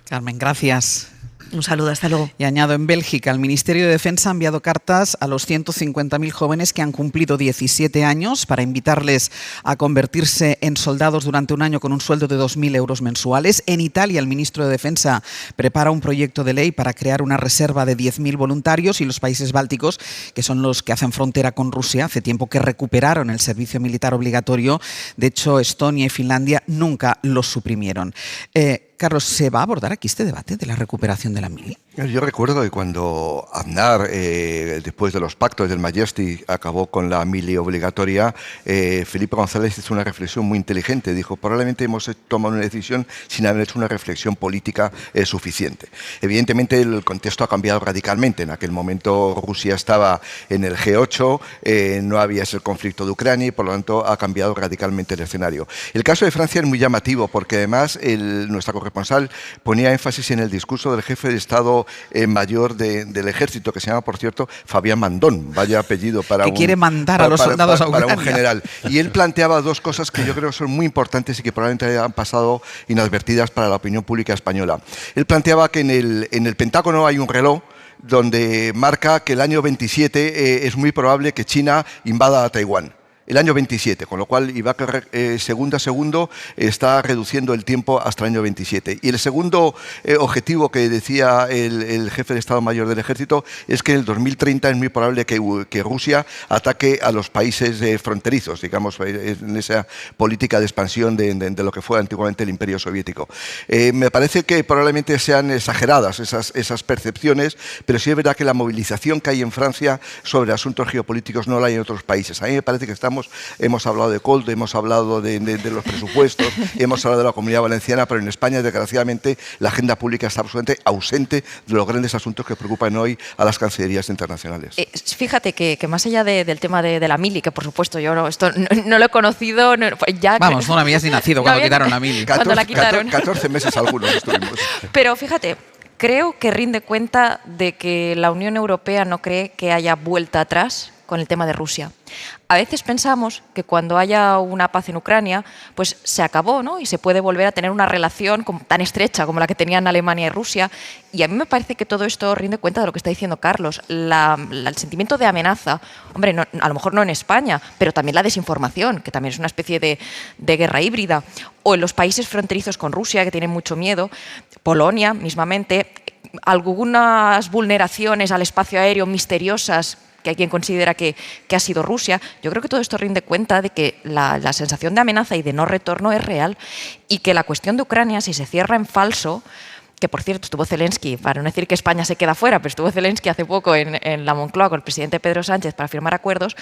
Carmen, gracias. Un saludo, hasta luego. Y añado, en Bélgica, el Ministerio de Defensa ha enviado cartas a los 150.000 jóvenes que han cumplido 17 años para invitarles a convertirse en soldados durante un año con un sueldo de 2.000 euros mensuales. En Italia, el ministro de Defensa prepara un proyecto de ley para crear una reserva de 10.000 voluntarios, y los países bálticos, que son los que hacen frontera con Rusia, hace tiempo que recuperaron el servicio militar obligatorio. De hecho, Estonia y Finlandia nunca lo suprimieron. Carlos, ¿se va a abordar aquí este debate de la recuperación de la mili? Yo recuerdo que cuando Aznar, después de los pactos del Majestic, acabó con la mili obligatoria, Felipe González hizo una reflexión muy inteligente. Dijo, probablemente hemos tomado una decisión sin haber hecho una reflexión política suficiente. Evidentemente el contexto ha cambiado radicalmente. En aquel momento Rusia estaba en el G8, no había ese conflicto de Ucrania, y por lo tanto ha cambiado radicalmente el escenario. El caso de Francia es muy llamativo porque además nuestra corresponsal ponía énfasis en el discurso del jefe de Estado mayor del ejército, que se llama, por cierto, Fabián Mandón, vaya apellido para que quiere mandar a los soldados a Ucrania. Para un general. Y él planteaba 2 cosas que yo creo son muy importantes y que probablemente han pasado inadvertidas para la opinión pública española. Él planteaba que en el Pentágono hay un reloj donde marca que el año 27 es muy probable que China invada a Taiwán. El año 27, con lo cual iba segundo a segundo está reduciendo el tiempo hasta el año 27. Y el segundo objetivo que decía el jefe de Estado Mayor del Ejército es que en el 2030 es muy probable que Rusia ataque a los países fronterizos, digamos, en esa política de expansión de lo que fue antiguamente el Imperio Soviético. Me parece que probablemente sean exageradas esas percepciones, pero sí es verdad que la movilización que hay en Francia sobre asuntos geopolíticos no la hay en otros países. A mí me parece que hemos hablado de Coldo, hemos hablado de los presupuestos, hemos hablado de la Comunidad Valenciana, pero en España, desgraciadamente, la agenda pública está absolutamente ausente de los grandes asuntos que preocupan hoy a las cancillerías internacionales. Fíjate que más allá del tema de la mili, que por supuesto yo no lo he conocido, Vamos, no habías ni nacido cuando quitaron la mili. 14 meses algunos estuvimos. Pero fíjate, creo que rinde cuenta de que la Unión Europea no cree que haya vuelta atrás, con el tema de Rusia. A veces pensamos que cuando haya una paz en Ucrania, pues se acabó, ¿no? Y se puede volver a tener una relación tan estrecha como la que tenían Alemania y Rusia. Y a mí me parece que todo esto rinde cuenta de lo que está diciendo Carlos. El sentimiento de amenaza, hombre, no, a lo mejor no en España, pero también la desinformación, que también es una especie de guerra híbrida. O en los países fronterizos con Rusia, que tienen mucho miedo. Polonia, mismamente. Algunas vulneraciones al espacio aéreo misteriosas que hay quien considera que ha sido Rusia. Yo creo que todo esto rinde cuenta de que la sensación de amenaza y de no retorno es real y que la cuestión de Ucrania, si se cierra en falso, que por cierto estuvo Zelensky, para no decir que España se queda fuera, pero estuvo Zelensky hace poco en la Moncloa con el presidente Pedro Sánchez para firmar acuerdos,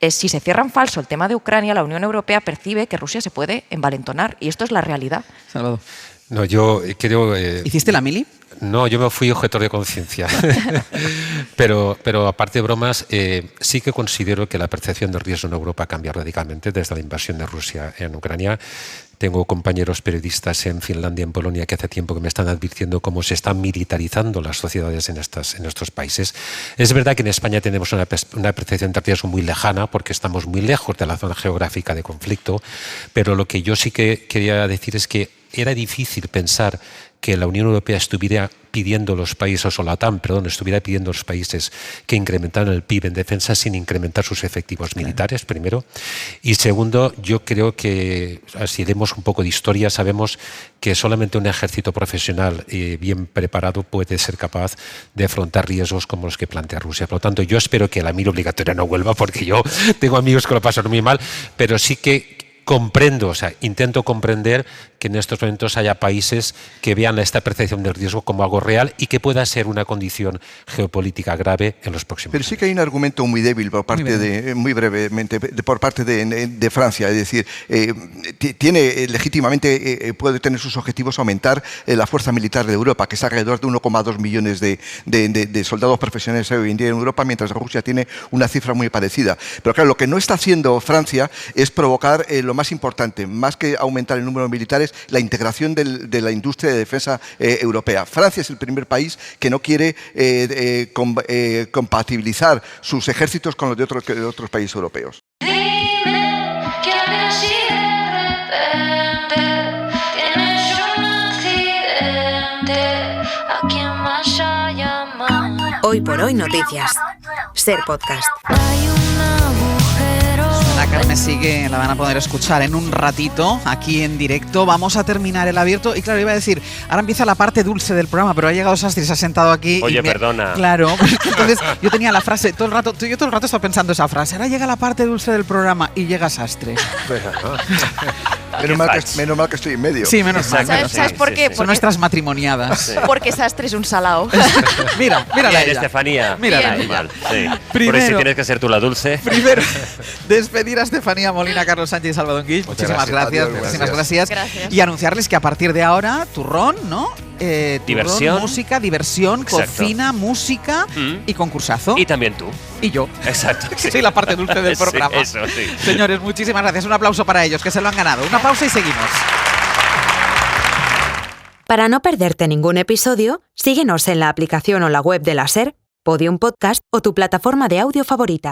si se cierra en falso el tema de Ucrania, la Unión Europea percibe que Rusia se puede envalentonar y esto es la realidad. Salvador. No, yo creo... ¿Hiciste la mili? No, yo me fui objetor de conciencia. pero aparte de bromas, sí que considero que la percepción de riesgo en Europa cambia radicalmente desde la invasión de Rusia en Ucrania. Tengo compañeros periodistas en Finlandia, en Polonia, que hace tiempo que me están advirtiendo cómo se están militarizando las sociedades en estos países. Es verdad que en España tenemos una percepción de riesgo muy lejana porque estamos muy lejos de la zona geográfica de conflicto, pero lo que yo sí que quería decir es que era difícil pensar que la Unión Europea estuviera pidiendo a los países, o la OTAN, perdón, estuviera pidiendo a los países que incrementaran el PIB en defensa sin incrementar sus efectivos militares, primero. Y segundo, yo creo que, si leemos un poco de historia, sabemos que solamente un ejército profesional bien preparado puede ser capaz de afrontar riesgos como los que plantea Rusia. Por lo tanto, yo espero que la mili obligatoria no vuelva, porque yo tengo amigos que lo pasan muy mal, pero sí que comprendo, o sea, intento comprender que en estos momentos haya países que vean esta percepción del riesgo como algo real y que pueda ser una condición geopolítica grave en los próximos años. Pero sí que hay un argumento muy débil por parte muy brevemente, por parte de Francia, es decir, tiene legítimamente, puede tener sus objetivos aumentar la fuerza militar de Europa, que es alrededor de 1,2 millones de soldados profesionales hoy en día en Europa, mientras Rusia tiene una cifra muy parecida. Pero claro, lo que no está haciendo Francia es provocar lo más importante, más que aumentar el número de militares, la integración de la industria de defensa europea. Francia es el primer país que no quiere compatibilizar sus ejércitos con los de otros países europeos. Hoy por hoy noticias. Ser podcast. La Carmen sigue, la van a poder escuchar en un ratito, aquí en directo. Vamos a terminar el abierto. Y claro, iba a decir, ahora empieza la parte dulce del programa, pero ha llegado Sastre, se ha sentado aquí. Oye, perdona. Claro, entonces yo tenía la frase, yo todo el rato estaba pensando esa frase. Ahora llega la parte dulce del programa y llega Sastre. Menos mal que estoy en medio. Sí, menos mal. ¿Sabes por qué? Son nuestras matrimoniadas. Sí. Porque Sastre es un salao. Mira Estefanía. Mírala. Mal, sí. Primero, por eso tienes que ser tú la dulce. Primero, despedir a Estefanía Molina, Carlos Sánchez y Salvador Guix. Muchísimas gracias. Muchísimas gracias. Y anunciarles que a partir de ahora, turrón, ¿no? Diversión. Música, diversión, Exacto. Cocina, música y concursazo. Y también tú. Y yo. Exacto. Sí, la parte dulce del programa. Sí, eso, sí. Señores, muchísimas gracias. Un aplauso para ellos, que se lo han ganado. Una pausa y seguimos. Para no perderte ningún episodio, síguenos en la aplicación o la web de la SER, Podium Podcast o tu plataforma de audio favorita.